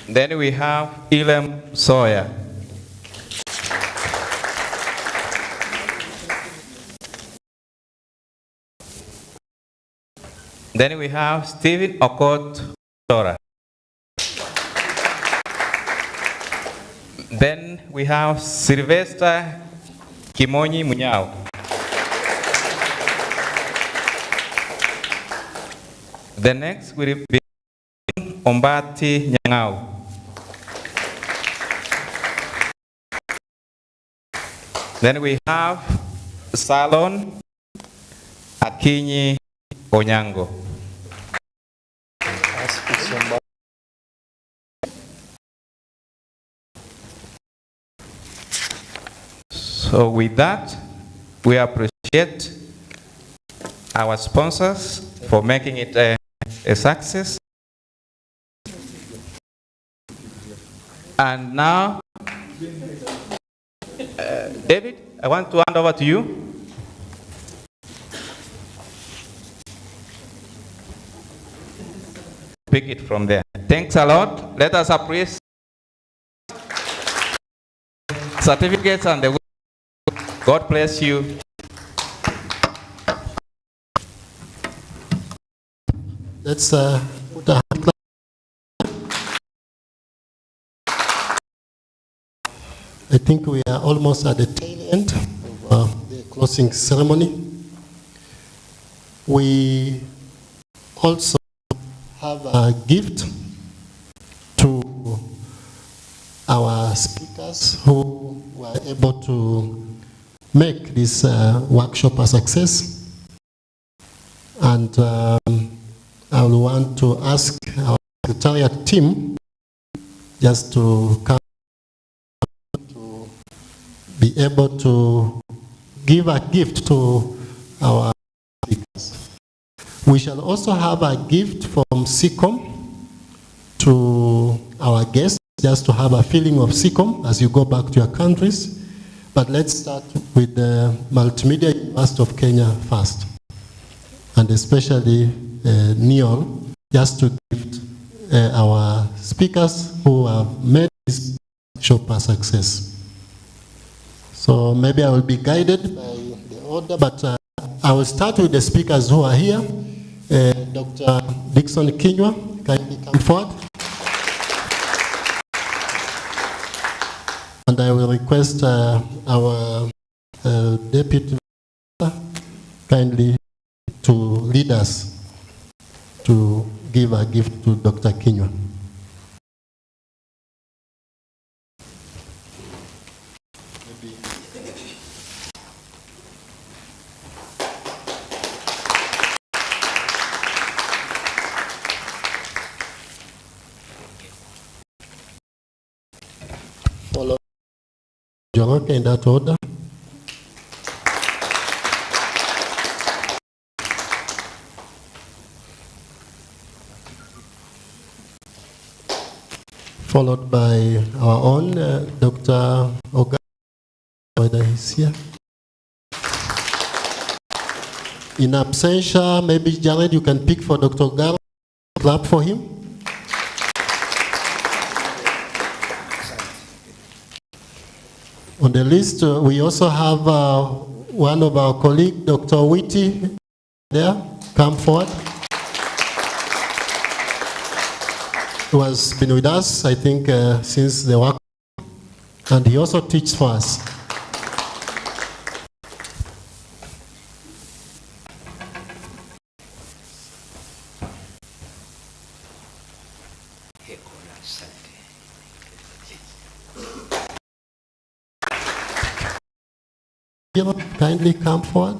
Then we have Ilem Sawyer. Then we have Stephen Okot Dora. Then we have Sylvester Kimonyi Munyao. The next will be Ombati Nyangao. Then we have Salon Akinyi Onyango. So with that, we appreciate our sponsors for making it a success. And now, David, I want to hand over to you. Pick it from there. Thanks a lot. Let us appraise certificates and the God bless you. Let's put a hand clap. I think we are almost at the tail end of the closing ceremony. We also have a gift to our speakers who were able to make this workshop a success. And I will want to ask our secretariat team just to come to be able to give a gift to our speakers. We shall also have a gift from SICOM to our guests, just to have a feeling of SICOM as you go back to your countries. But let's start with the Multimedia University of Kenya first, and especially Neol, just to gift our speakers who have made this workshop a success. So maybe I will be guided by the order, but I will start with the speakers who are here. Dr. Dixon Kinyua, kindly come forward. And I will request our deputy kindly to lead us to give a gift to Dr. Kinyua. Follow Joroke in that order. Followed by our own Dr. Oga, whether he's here. In absentia, maybe Jared, you can pick for Dr. Oga, clap for him. On the list, we also have one of our colleagues, Dr. Witty, there. Come forward. He has been with us, I think, since the work, and he also teaches for us. Kindly come forward.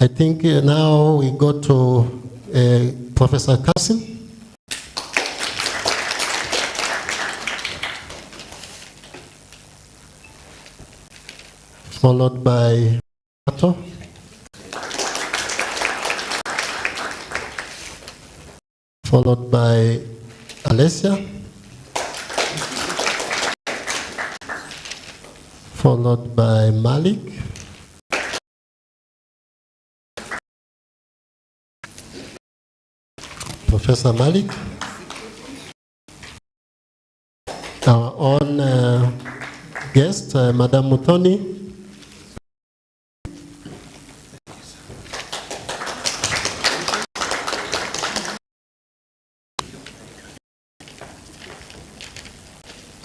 I think now we go to Professor Kassim. Followed by Pato. Followed by Alessia. Followed by Malik. Professor Malik. Our own guest, Madam Mutoni.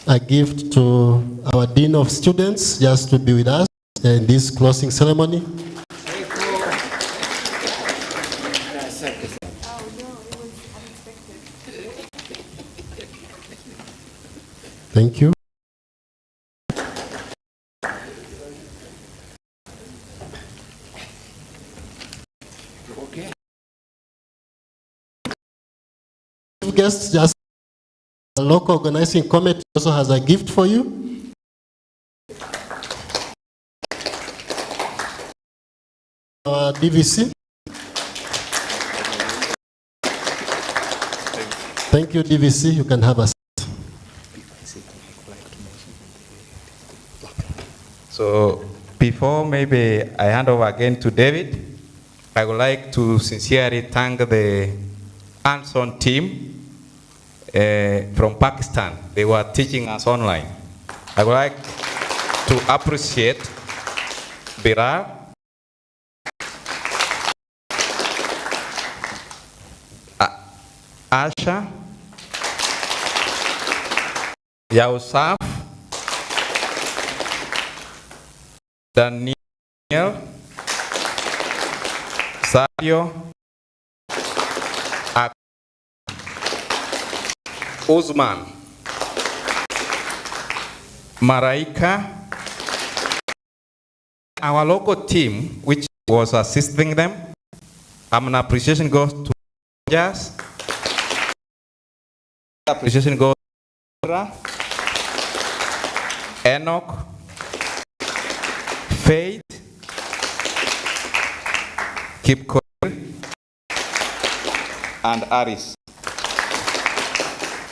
A gift to our Dean of Students, just to be with us in this closing ceremony. Thank you. Okay. Guests, just the local organizing committee also has a gift for you. DVC. Thank you, DVC. You can have a seat. So before maybe I hand over again to David, I would like to sincerely thank the hands-on team from Pakistan. They were teaching us online. I would like to appreciate Birar, Asha, Yausaf, Daniel, Sadio, Usman, Maraika, our local team, which was assisting them. An appreciation goes to Jazz. Appreciation goes to Enoch, Faith, Keep and Aris.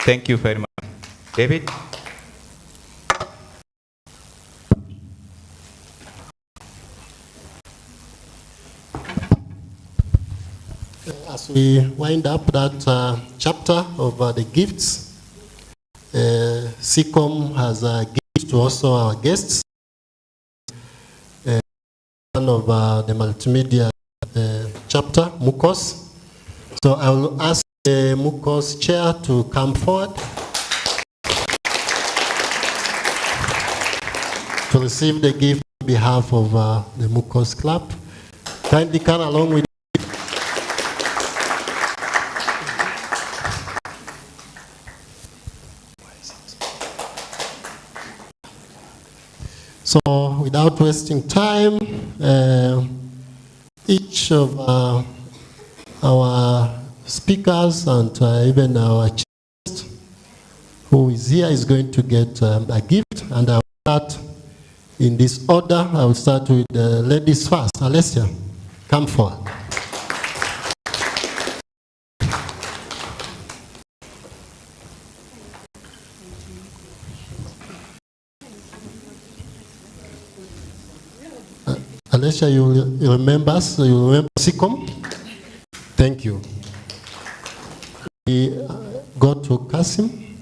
Thank you very much. David? As we wind up that chapter of the gifts, SICOM has a gift to also our guests. One of the multimedia chapter, Mukos. So I will ask the Mukos chair to come forward to receive the gift on behalf of the Mukos Club. Kindly come along with. So without wasting time, each of our speakers and even our guest who is here is going to get a gift, and I will start in this order. I will start with the ladies first. Alessia, come forward. Alessia, you remember us? You remember SICOM? Thank you. We go to Kasim.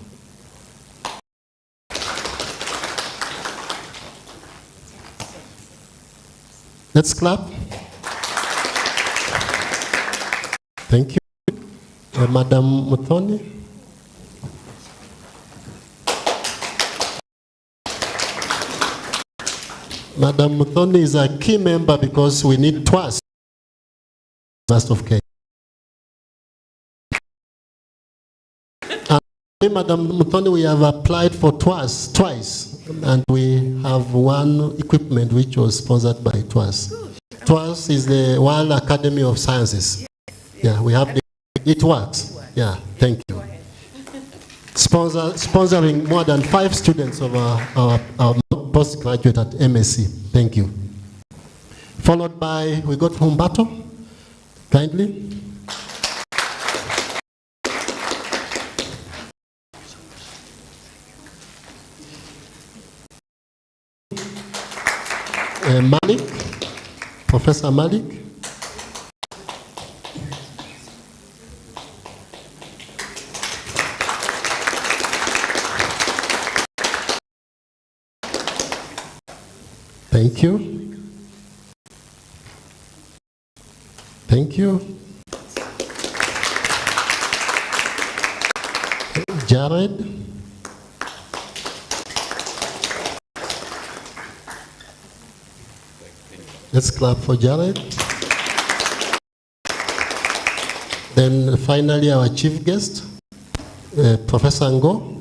Let's clap. Thank you. Madam Muthoni. Madam Muthoni is a key member because we need twice. University of Kenya. And Madam Muthoni, we have applied for twice, and we have one equipment which was sponsored by TWAS. TWAS is the World Academy of Sciences. Yeah, we have it works. Yeah, thank you. Sponsoring more than 5 students of our postgraduate at MSc. Thank you. Followed by, we got Humbato, kindly. Malik, Professor Malik. Thank you. Thank you. Jared. Let's clap for Jared. Then finally our chief guest, Professor Ngo.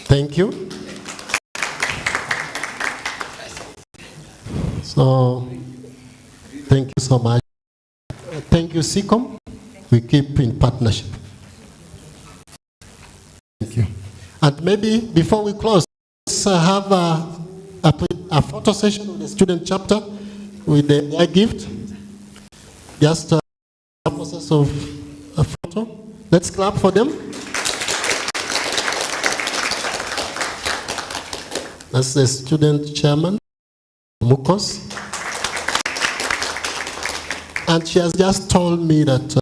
Thank you. So, thank you so much. Thank you, SICOM. We keep in partnership. Thank you. And maybe before we close, let's have a photo session with the student chapter with their gift. Just a process of a photo. Let's clap for them. That's the student chairman, Mukos. And she has just told me that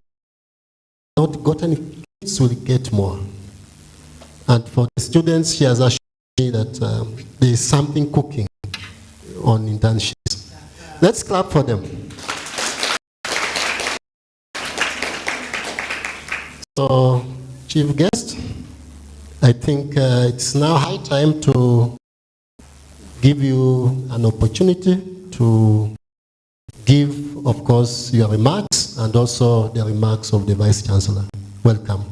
not got any kids will get more. And for the students, she has assured me that there is something cooking on internships. Let's clap for them. So, chief guest, I think it's now high time to give you an opportunity to give, of course, your remarks and also the remarks of the Vice Chancellor. Welcome.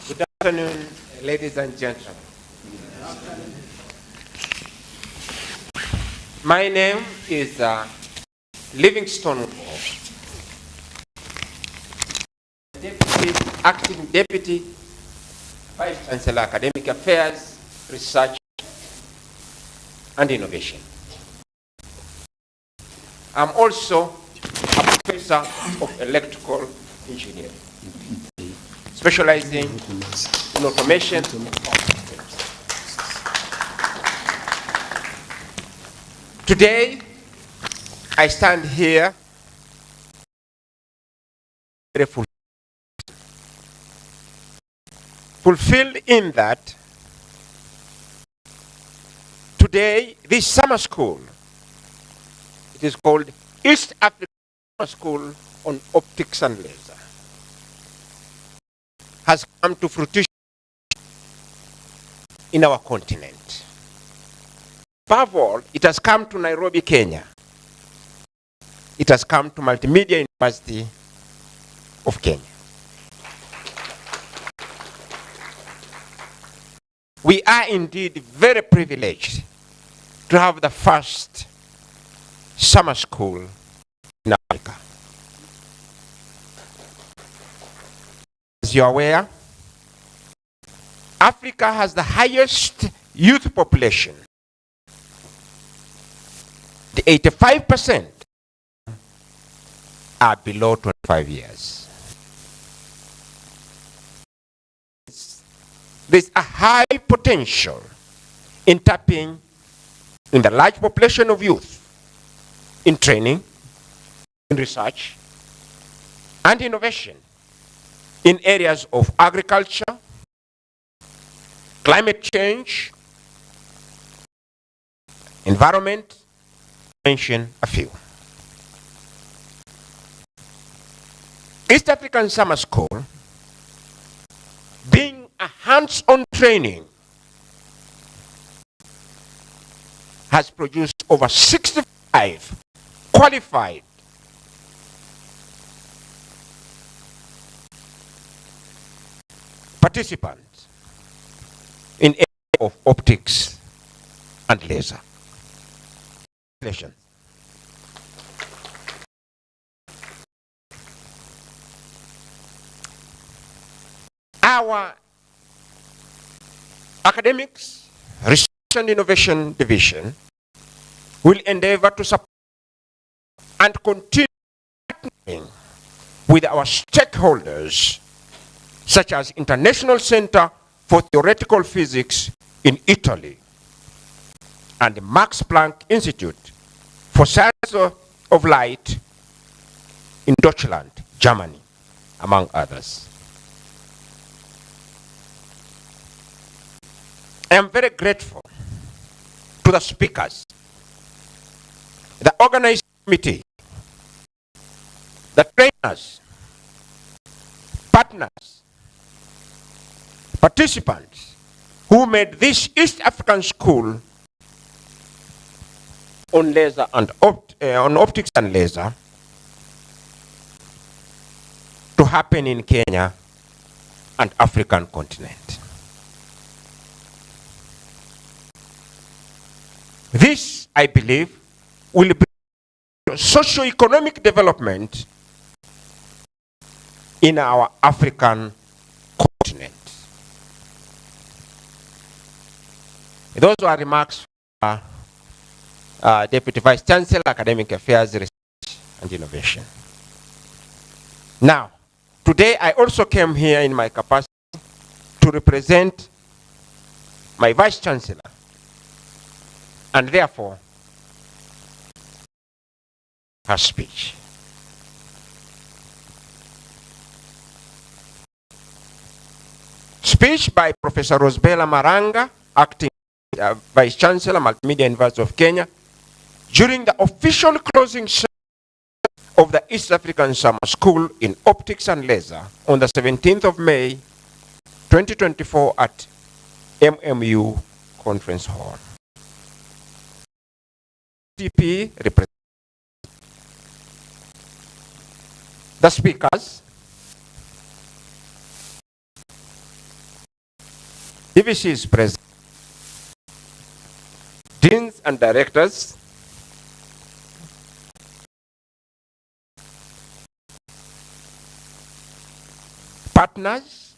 Good afternoon, ladies and gentlemen. My name is Livingstone Paul, Acting Deputy Vice Chancellor, Academic Affairs, Research and Innovation. I'm also a professor of electrical engineering, specializing in automation. Today, I stand here very fulfilled in that today, this summer school, it is called East African Summer School on Optics and Laser, has come to fruition in our continent. Above all, it has come to Nairobi, Kenya. It has come to Multimedia University of Kenya. We are indeed very privileged to have the first summer school in Africa. As you are aware, Africa has the highest youth population. The 85% are below 25 years. There's a high potential in tapping in the large population of youth in training, in research, and innovation in areas of agriculture, climate change, environment, to mention a few. East African Summer School, being a hands-on training, has produced over 65 qualified participants in area of optics and laser. Our academics, research and innovation division will endeavor to support and continue partnering with our stakeholders, such as International Center for Theoretical Physics in Italy and the Max Planck Institute for Science of Light in Deutschland, Germany, among others. I am very grateful to the speakers, the organizing committee, the trainers, partners, participants who made this East African School on laser and on optics and laser to happen in Kenya and African continent. This, I believe, will bring socio-economic development in our African continent. Those were remarks from Deputy Vice Chancellor, Academic Affairs, Research and Innovation. Now, today I also came here in my capacity to represent my Vice Chancellor, and therefore her speech. Speech by Professor Rosbella Maranga, Acting Vice Chancellor, Multimedia University of Kenya, during the official closing ceremony of the East African Summer School in Optics and Laser on the 17th of May, 2024 at MMU Conference Hall. TP represents the speakers, DVC is present, deans and directors, partners,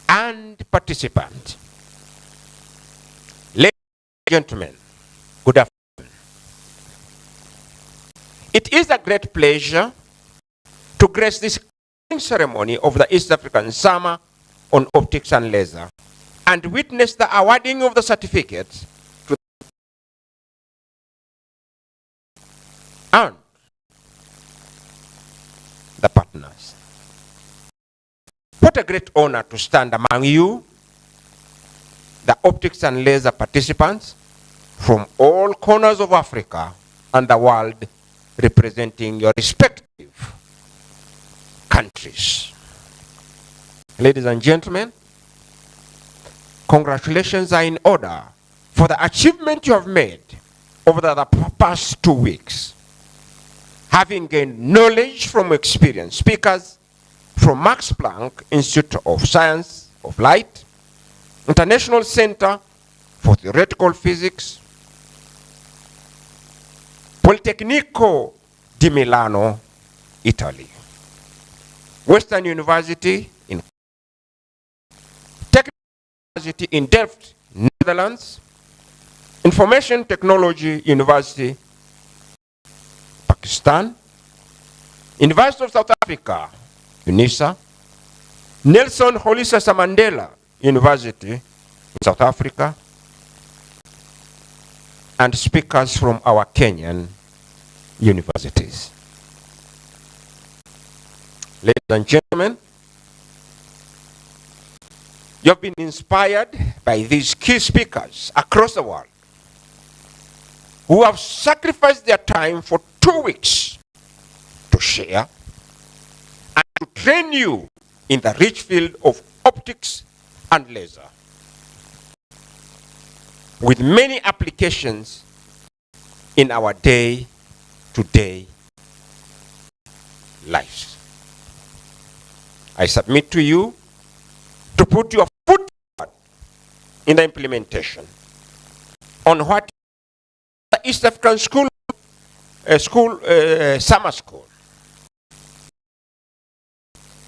and participants. Ladies and gentlemen, good afternoon. It is a great pleasure to grace this ceremony of the East African Summer on Optics and Laser and witness the awarding of the certificates to and the partners. What a great honor to stand among you, the Optics and Laser participants from all corners of Africa and the world, representing your respective countries. Ladies and gentlemen, congratulations are in order for the achievement you have made over the past 2 weeks, having gained knowledge from experienced speakers from Max Planck Institute of Science of Light, International Center for Theoretical Physics, Politecnico di Milano, Italy, Western University in Technical University in Delft, Netherlands, Information Technology University, Pakistan, University of South Africa, UNISA, Nelson Rolihlahla Mandela University in South Africa, and speakers from our Kenyan universities. Ladies and gentlemen, you have been inspired by these key speakers across the world who have sacrificed their time for 2 weeks to share and to train you in the rich field of optics and laser, with many applications in our day-to-day lives. I submit to you to put your foot forward in the implementation on what the East African Summer School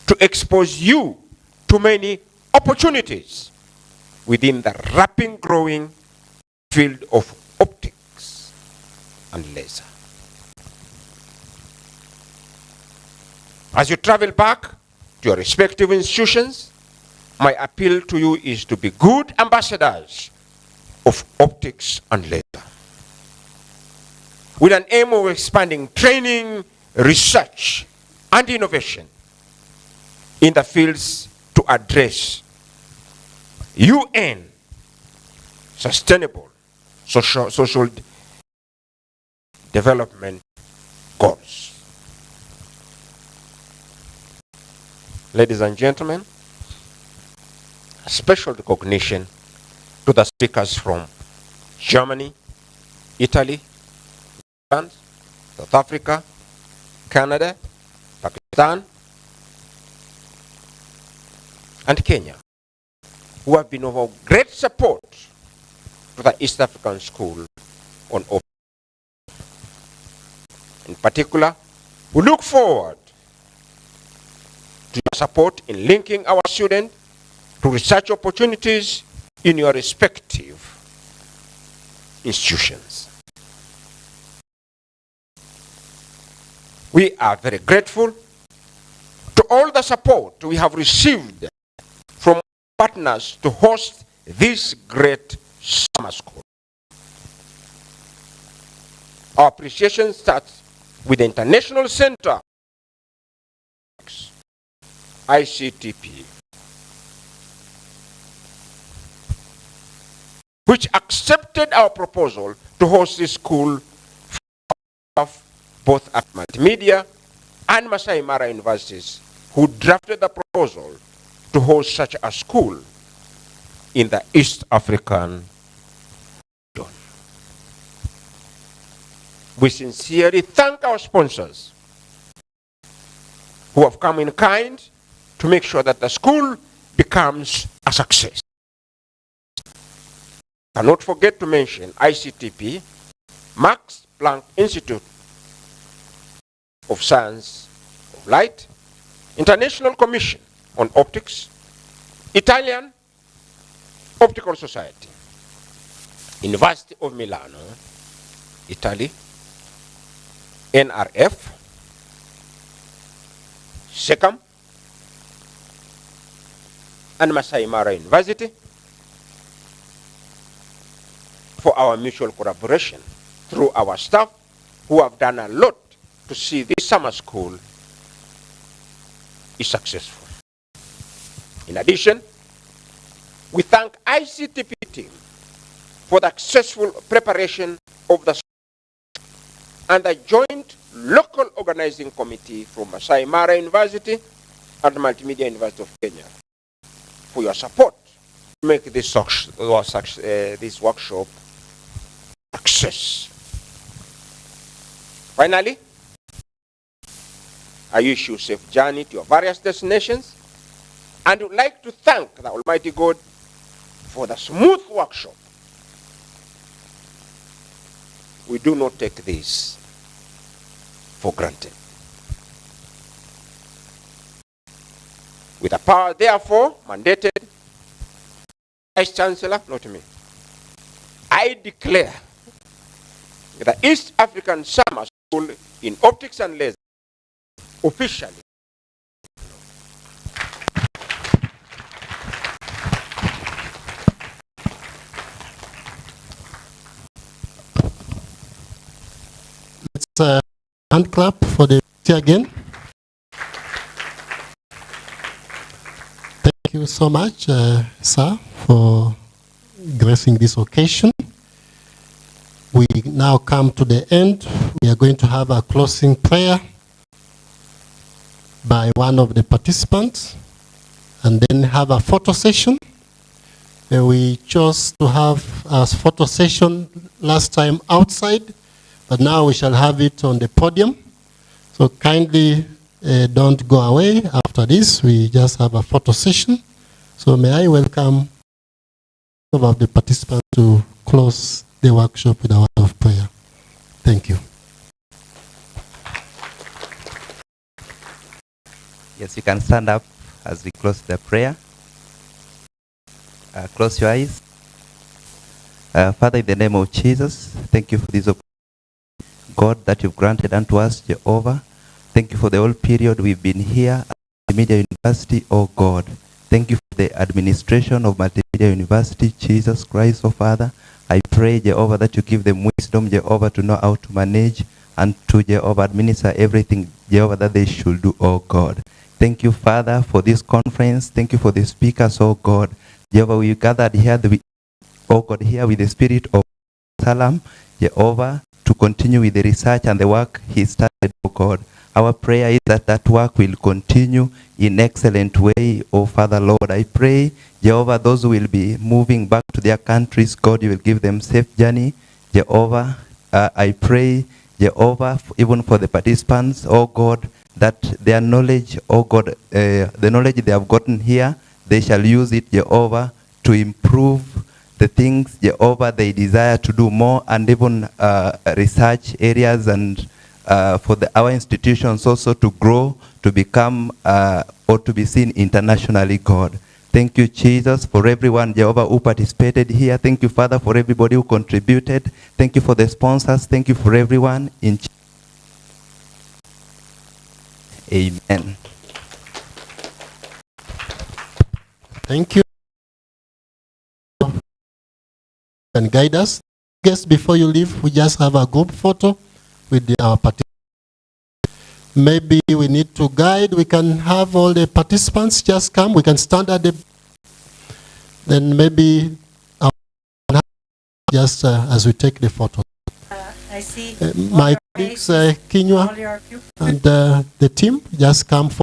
to expose you to many opportunities within the rapidly growing field of optics and laser. As you travel back to your respective institutions, my appeal to you is to be good ambassadors of optics and laser, with an aim of expanding training, research, and innovation in the fields to address UN sustainable social development goals. Ladies and gentlemen, a special recognition to the speakers from Germany, Italy, France, South Africa, Canada, Pakistan, and Kenya, who have been of great support to the East African School on Open. In particular, we look forward to your support in linking our students to research opportunities in your respective institutions. We are very grateful to all the support we have received from partners to host this great summer school. Our appreciation starts with the International Center, ICTP, which accepted our proposal to host this school both at Multimedia and Masai Mara universities, who drafted the proposal to host such a school in the East African region. We sincerely thank our sponsors who have come in kind to make sure that the school becomes a success. Cannot forget to mention ICTP, Max Planck Institute of Science of Light, International Commission on Optics, Italian Optical Society, University of Milano, Italy, NRF, SECAM, and Masai Mara University for our mutual collaboration through our staff who have done a lot to see this summer school is successful. In addition, we thank ICTP team for the successful preparation of the school and the joint local organizing committee from Masai Mara University and Multimedia University of Kenya for your support to make this workshop success. Finally, I wish you a safe journey to your various destinations and would like to thank the Almighty God for the smooth workshop. We do not take this for granted. With the power therefore mandated, Vice Chancellor, not me, I declare the East African Summer School in Optics and Laser officially Let's hand clap for the again. Thank you so much, sir, for gracing this occasion. We now come to the end. We are going to have a closing prayer by one of the participants and then have a photo session. We chose to have a photo session last time outside, but now we shall have it on the podium. So kindly don't go away after this. We just have a photo session. So may I welcome some of the participants to close the workshop with a word of prayer. Thank you. Yes, you can stand up as we close the prayer. Close your eyes. Father, in the name of Jesus, thank you for this opportunity, God, that you've granted unto us, Jehovah. Thank you for the whole period we've been here at Multimedia University, oh God. Thank you for the administration of Multimedia University, Jesus Christ, oh Father. I pray, Jehovah, that you give them wisdom, Jehovah, to know how to manage and to, Jehovah, administer everything, Jehovah, that they should do, oh God. Thank you, Father, for this conference. Thank you for the speakers, oh God. Jehovah, we gathered here oh God, here with the spirit of Salam, Jehovah, to continue with the research and the work he started, oh God. Our prayer is that that work will continue in excellent way, oh Father Lord. I pray, Jehovah, those who will be moving back to their countries, God, you will give them safe journey. Jehovah, I pray, Jehovah, even for the participants, oh God, that their knowledge, oh God, the knowledge they have gotten here, they shall use it, Jehovah, to improve the things, Jehovah, they desire to do more, and even research areas, and for our institutions also to grow, to become, or to be seen internationally, God. Thank you, Jesus, for everyone, Jehovah, who participated here. Thank you, Father, for everybody who contributed. Thank you for the sponsors. Thank you for everyone. Amen. Thank you. And guide us. Guess before you leave, we just have a group photo with our participants. Maybe we need to guide. We can have all the participants just come. We can stand at the. Then maybe just as we take the photo. I see My colleagues, Kinyua, and the team just come for.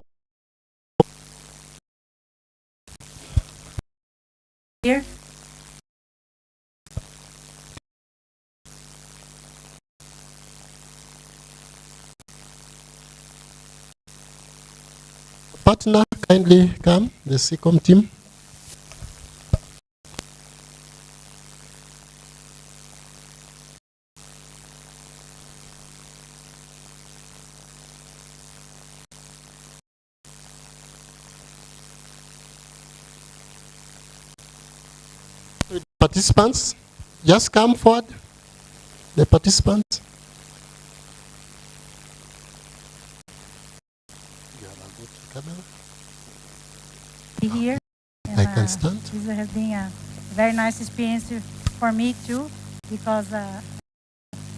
Here. Partner, kindly come, the SECOM team. Participants, just come forward. The participants. Here. I can stand. This has been a very nice experience for me too, because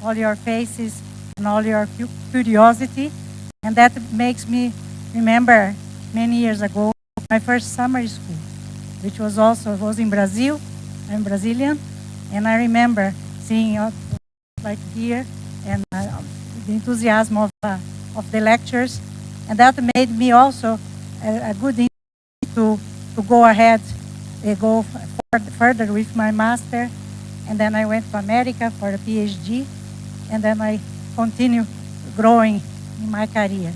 all your faces and all your curiosity, and that makes me remember many years ago my first summer school, which was in Brazil. I'm Brazilian, and I remember seeing like here and the enthusiasm of the lectures, and that made me also a good to go ahead, go further with my master, and then I went to America for a PhD, and then I continue growing in my career.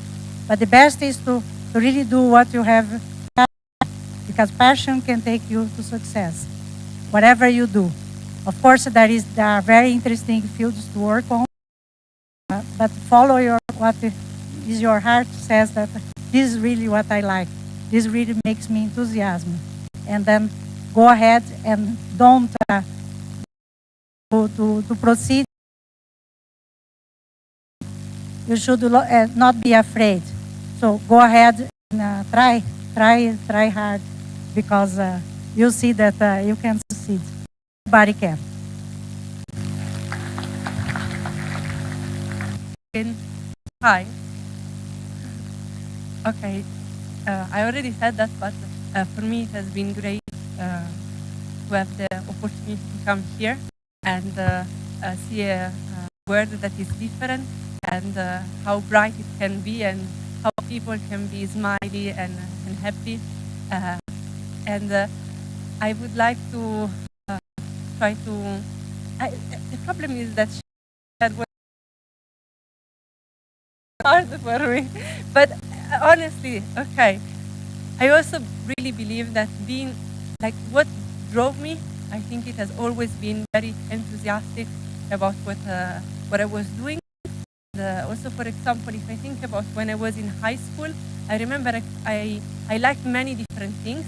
But the best is to really do what you have, because passion can take you to success, whatever you do. Of course, there are very interesting fields to work on, but follow what is your heart says that this is really what I like. This really makes me enthusiasm. And then go ahead and don't to proceed. You should not be afraid. So go ahead and try hard, because you'll see that you can succeed. Everybody can. Hi. Okay. I already said that, but for me it has been great to have the opportunity to come here and see a world that is different, and how bright it can be, and how people can be smiley and happy. And I would like to try to... the problem is that that was hard for me. But honestly, okay, I also really believe that being, like, what drove me, I think it has always been very enthusiastic about what I was doing. Also, for example, if I think about when I was in high school, I remember I liked many different things,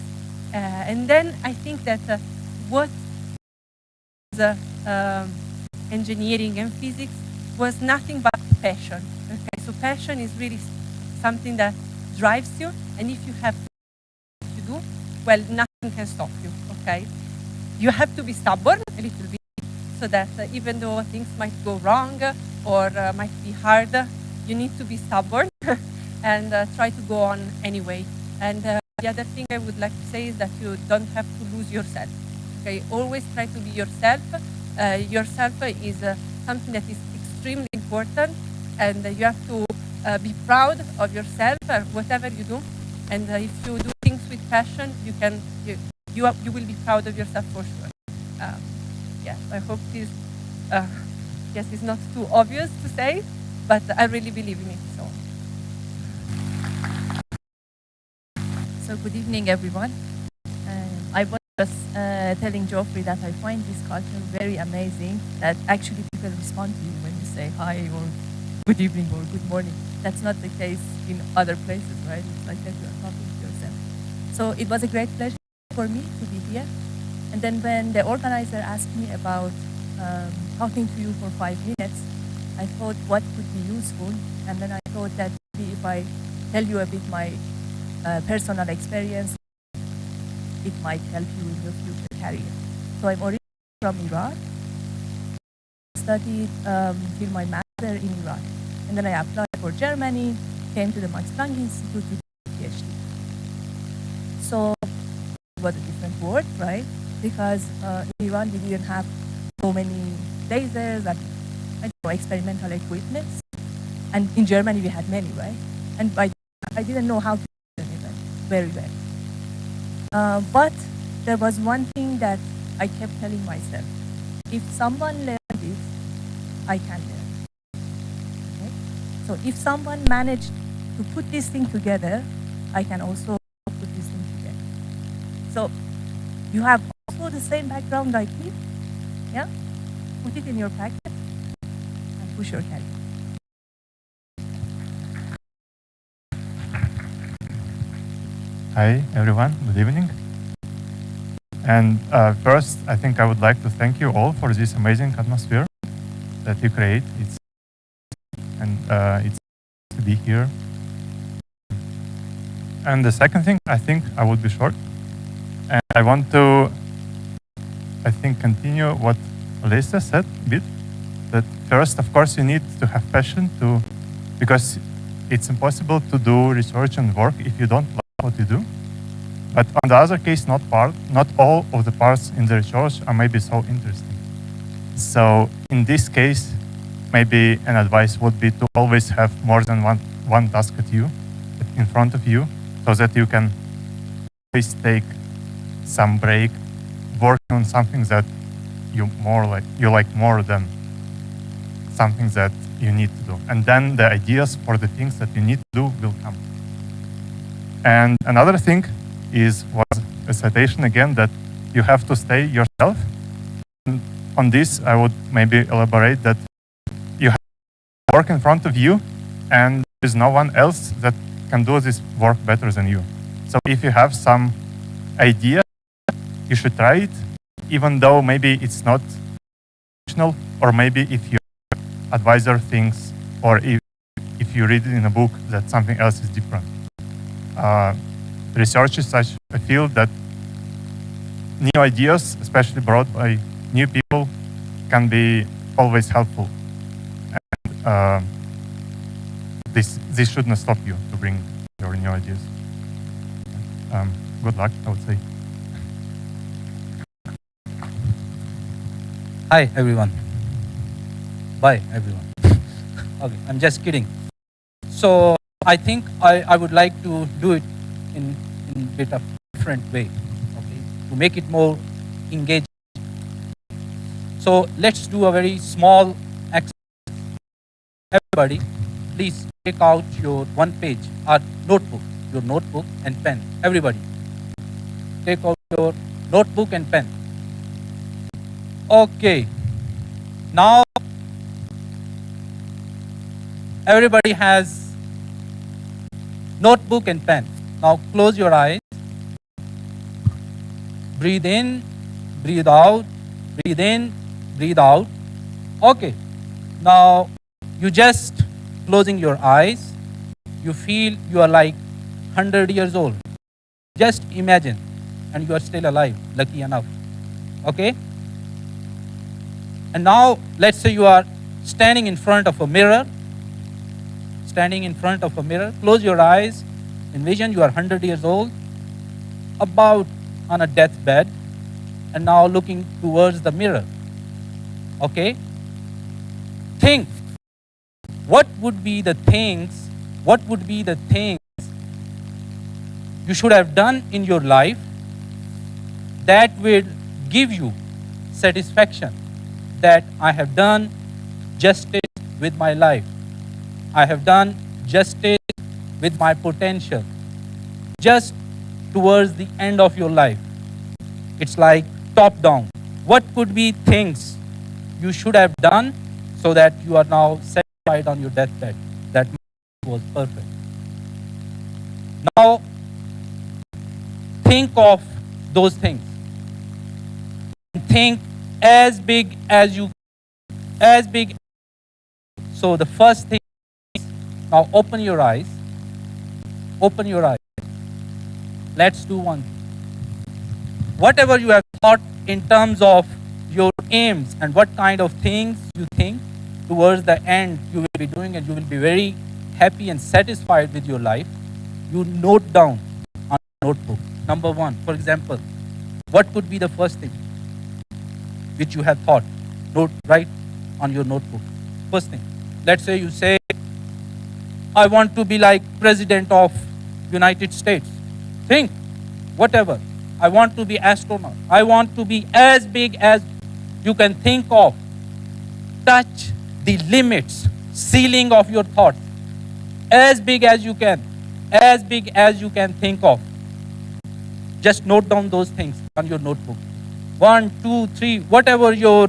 and then I think that what engineering and physics was nothing but passion. Okay, so passion is really something that drives you, and if you have to do, well, nothing can stop you. Okay, you have to be stubborn a little bit, so that even though things might go wrong or might be hard, you need to be stubborn and try to go on anyway. And the other thing I would like to say is that you don't have to lose yourself. Okay, always try to be yourself. Yourself is something that is extremely important, and you have to be proud of yourself, whatever you do. And if you do things with passion, you will be proud of yourself for sure. Yeah, I hope this, yes, it's not too obvious to say, but I really believe in it. So good evening, everyone. I was just telling Geoffrey that I find this culture very amazing, that actually people respond to you when you say hi or good evening or good morning. That's not the case in other places, right? It's like that you are talking to yourself. So it was a great pleasure for me to be here. And then when the organizer asked me about talking to you for 5 minutes, I thought what could be useful. And then I thought that maybe if I tell you a bit my personal experience, it might help you in your future career. So I'm originally from Iraq. Studied till my master in Iraq. And then I applied for Germany, came to the Max Planck Institute to do a PhD. So it was a different world, right? Because in Iran we didn't have so many lasers and experimental equipment. And in Germany we had many, right? And I didn't know how to do them even very well. But there was one thing that I kept telling myself. If someone learned this, I can learn. Okay? So if someone managed to put this thing together, I can also put this thing together. So you have also the same background like me, yeah? Put it in your packet and push your career. Hi, everyone. Good evening. And first, I think I would like to thank you all for this amazing atmosphere that you create. It's to be here. And the second thing, I think I will be short. And I want to, I think, continue what Lisa said a bit. That first, of course, you need to have passion because it's impossible to do research and work if you don't love what you do. But on the other case, not all of the parts in the research are maybe so interesting. So in this case, maybe an advice would be to always have more than one task in front of you, so that you can always take some break, working on something that you like more than something that you need to do. And then the ideas for the things that you need to do will come. And another thing was a citation again, that you have to stay yourself. And on this, I would maybe elaborate that you have work in front of you, and there's no one else that can do this work better than you. So if you have some idea, you should try it, even though maybe it's not original, or maybe if your advisor thinks, or if you read it in a book that something else is different. Research is such a field that new ideas, especially brought by new people, can be always helpful. And this should not stop you to bring your new ideas. Good luck, I would say. Hi, everyone. Bye, everyone. Okay, I'm just kidding. So I think I would like to do it in a bit of different way, okay, to make it more engaging. So let's do a very small exercise. Everybody, please take out your one page or notebook, your notebook and pen. Everybody, take out your notebook and pen. Okay. Now everybody has notebook and pen. Now close your eyes. Breathe in, breathe out, breathe in, breathe out. Okay. Now you just closing your eyes. You feel you are like 100 years old. Just imagine, and you are still alive, lucky enough. Okay? And now let's say you are standing in front of a mirror. Standing in front of a mirror. Close your eyes. Envision you are 100 years old, about on a deathbed. and now looking towards the mirror. Okay? Think, what would be the things you should have done in your life that will give you satisfaction, that I have done justice with my life. I have done justice with my potential. Just towards the end of your life. It's like top down. What could be things you should have done so that you are now satisfied on your deathbed? That was perfect. Now, think of those things. Think as big as you, as big. So the first thing is, now open your eyes. Open your eyes. Let's do one thing. Whatever you have thought in terms of your aims and what kind of things you think towards the end you will be doing, and you will be very happy and satisfied with your life, you note down on a notebook. Number one, for example, what could be the first thing which you have thought? Write on your notebook. First thing. Let's say you say, I want to be like President of United States. Think, whatever. I want to be astronaut. I want to be as big as you can think of. Touch the limits, ceiling of your thoughts. As big as you can. As big as you can think of. Just note down those things on your notebook. 1, 2, 3, whatever your,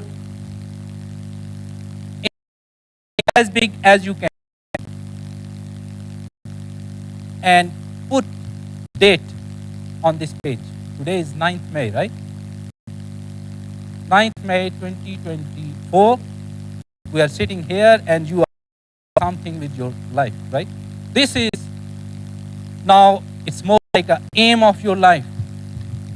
as big as you can. And put date on this page. Today is 9th May, right? 9th May 2024. We are sitting here and you are something with your life, right? This is, now it's more like an aim of your life.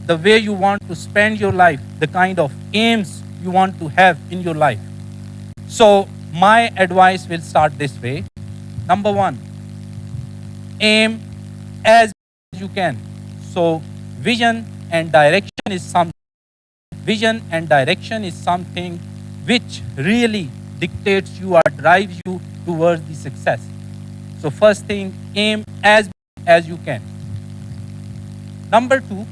The way you want to spend your life, the kind of aims you want to have in your life. So my advice will start this way. Number one, aim as you can. So vision and direction is something. Vision and direction is something which really dictates you or drives you towards the success. So first thing, aim as you can. Number two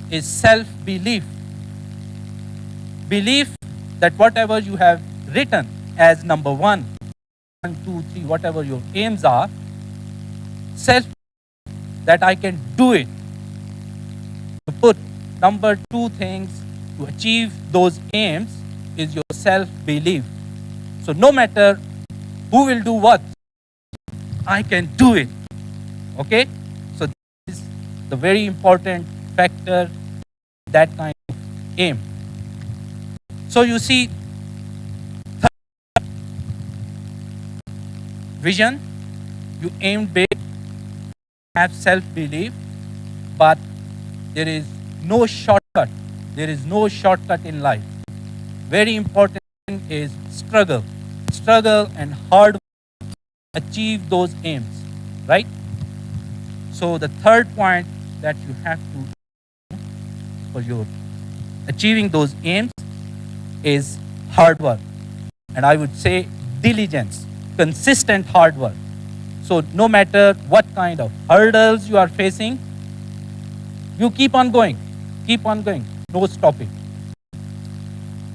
is self-belief. Belief that whatever you have written as number 1, 2, 3, whatever your aims are, self that I can do it. To put number 2 things to achieve those aims is your self-belief. So no matter who will do what, I can do it. Okay? So this is the very important factor, that kind of aim. So you see, vision, you aim big, have self-belief, but there is no shortcut. There is no shortcut in life. Very important thing is struggle. Struggle and hard work achieve those aims, right? So the third point that you have to, for your achieving those aims, is hard work. And I would say diligence, consistent hard work. So no matter what kind of hurdles you are facing, you keep on going, no stopping.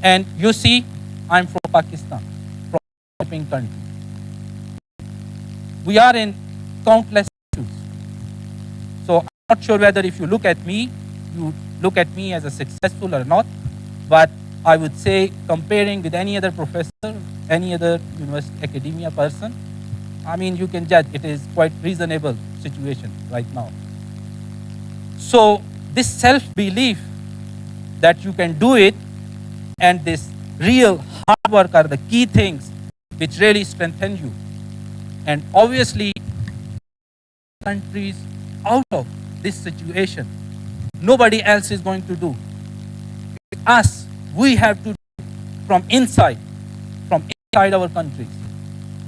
And you see, I'm from Pakistan, from a developing country. We are in countless issues. So I'm not sure whether if you look at me, you look at me as a successful or not, but I would say comparing with any other professor, any other university academia person, I mean, you can judge it is quite reasonable situation right now. So this self-belief that you can do it and this real hard work are the key things which really strengthen you. And obviously, countries out of this situation, nobody else is going to do. Us, we have to do it from inside our countries.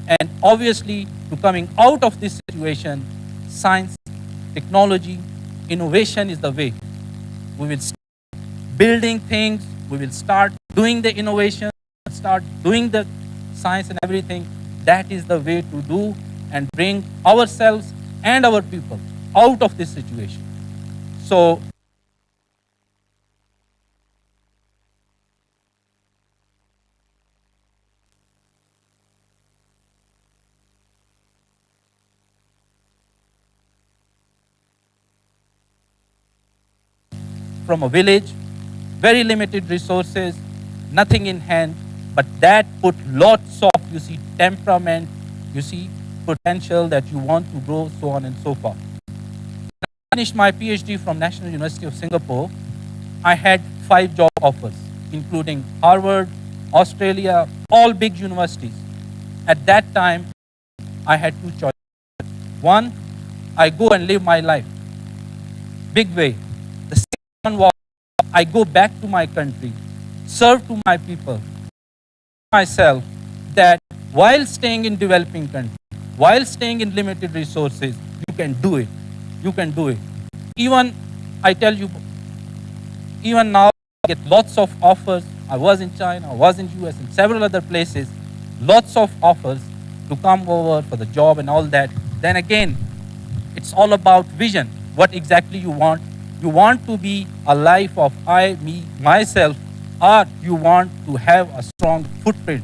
And obviously, to coming out of this situation, science, technology, innovation is the way. We will start building things, we will start doing the innovation, start doing the science and everything. That is the way to do and bring ourselves and our people out of this situation. So from a village, very limited resources, nothing in hand, but that put lots of, you see, temperament, you see, potential that you want to grow, so on and so forth. When I finished my PhD from National University of Singapore, I had 5 job offers, including Harvard, Australia, all big universities. At that time, I had 2 choices. One, I go and live my life, big way. The second one was I go back to my country, serve to my people, myself that while staying in developing country, while staying in limited resources, you can do it. You can do it. Even, I tell you, even now I get lots of offers. I was in China, I was in US and several other places, lots of offers to come over for the job and all that. Then again, it's all about vision. What exactly you want. You want to be a life of I, me, myself, or you want to have a strong footprint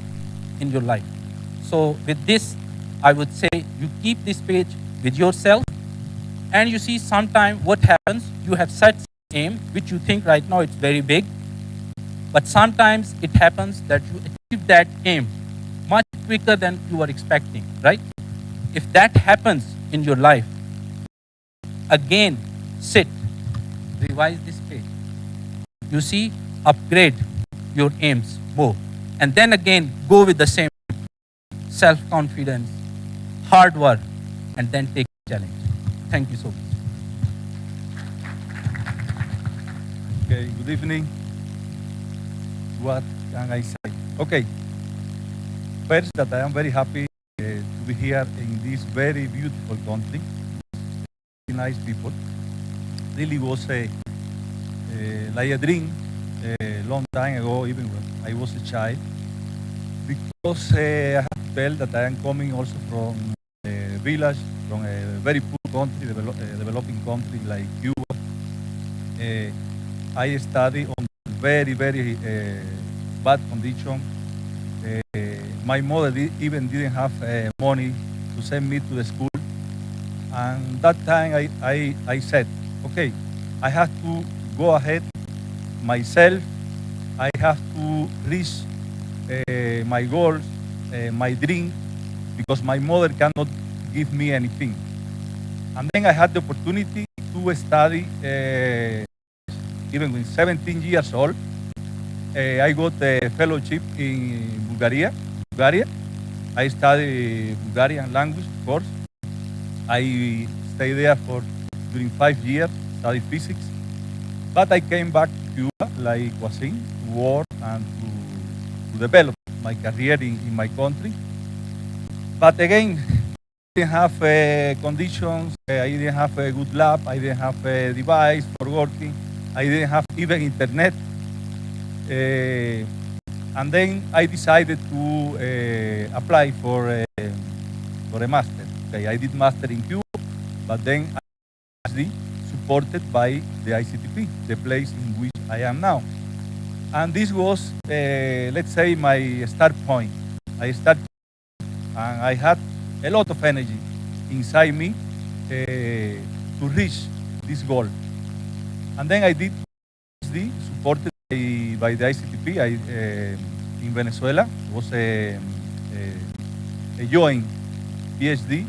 in your life. So with this, I would say you keep this page with yourself, and you see sometime what happens, you have set aim, which you think right now it's very big, but sometimes it happens that you achieve that aim much quicker than you were expecting, right? If that happens in your life, again, sit, revise this page. You see, upgrade your aims more. And then again, go with the same self-confidence, hard work, and then take the challenge. Thank you so much. Okay, good evening. What can I say? Okay, first that I am very happy to be here in this very beautiful country. Nice people. Really was like a dream a long time ago, even when I was a child, because I have to tell that I am coming also from a village, from a very poor country, developing country like Cuba. I study on very, very bad condition. My mother even didn't have money to send me to the school. And that time I said, okay, I have to go ahead myself. I have to reach my goals, my dream, because my mother cannot give me anything. And then I had the opportunity to study, even with 17 years old. I got a fellowship in Bulgaria. I studied Bulgarian language, of course. I stayed there for during 5 years, studied physics. But I came back to Cuba, like Wasim, to work and to develop my career in my country. But again, I didn't have conditions, I didn't have a good lab, I didn't have a device for working, I didn't have even internet. And then I decided to apply for a master. Okay, I did master in Cuba, but then I was supported by the ICTP, the place in which I am now. And this was, let's say, my start point. I started, and I had a lot of energy inside me to reach this goal. And then I did PhD, supported by the ICTP in Venezuela. It was a joint PhD,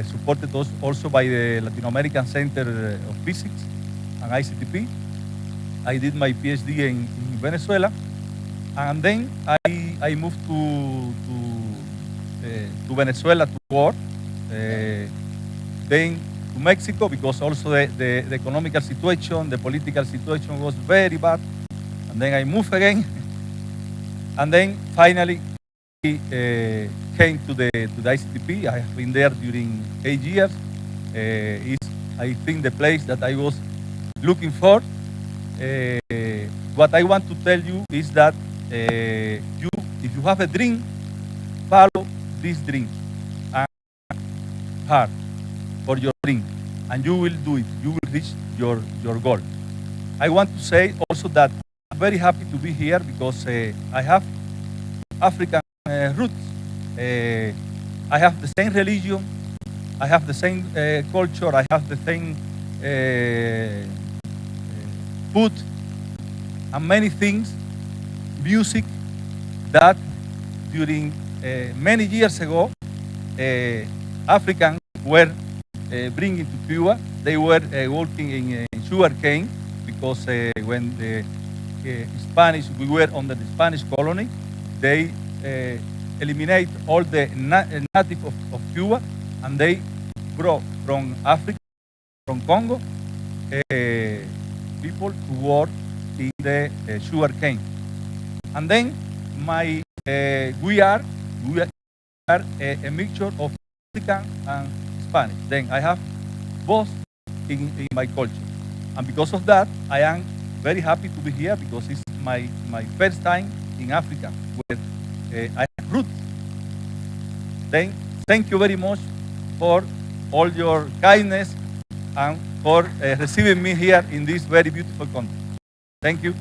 supported also by the Latin American Center of Physics and ICTP. I did my PhD in Venezuela, and then I moved to Venezuela to work, then to Mexico, because also the economical situation, the political situation was very bad, and then I moved again, and then finally came to the ICTP. I have been there during 8 years. It's I think the place that I was looking for. What I want to tell you is that if you have a dream, follow this dream and hard for your dream, and you will do it. You will reach your goal. I want to say also that I'm very happy to be here because I have African roots. I have the same religion. I have the same culture. I have the same food and many things, music that during many years ago, Africans were bringing to Cuba. They were working in sugar cane because when the Spanish, we were under the Spanish colony, they eliminate all the native of Cuba, and they brought from Africa, from Congo, people to work in the sugar cane. And then we are a mixture of African and Spanish. Then I have both in my culture. And because of that, I am very happy to be here because it's my first time in Africa where I have roots. Then thank you very much for all your kindness and for receiving me here in this very beautiful country. Thank you.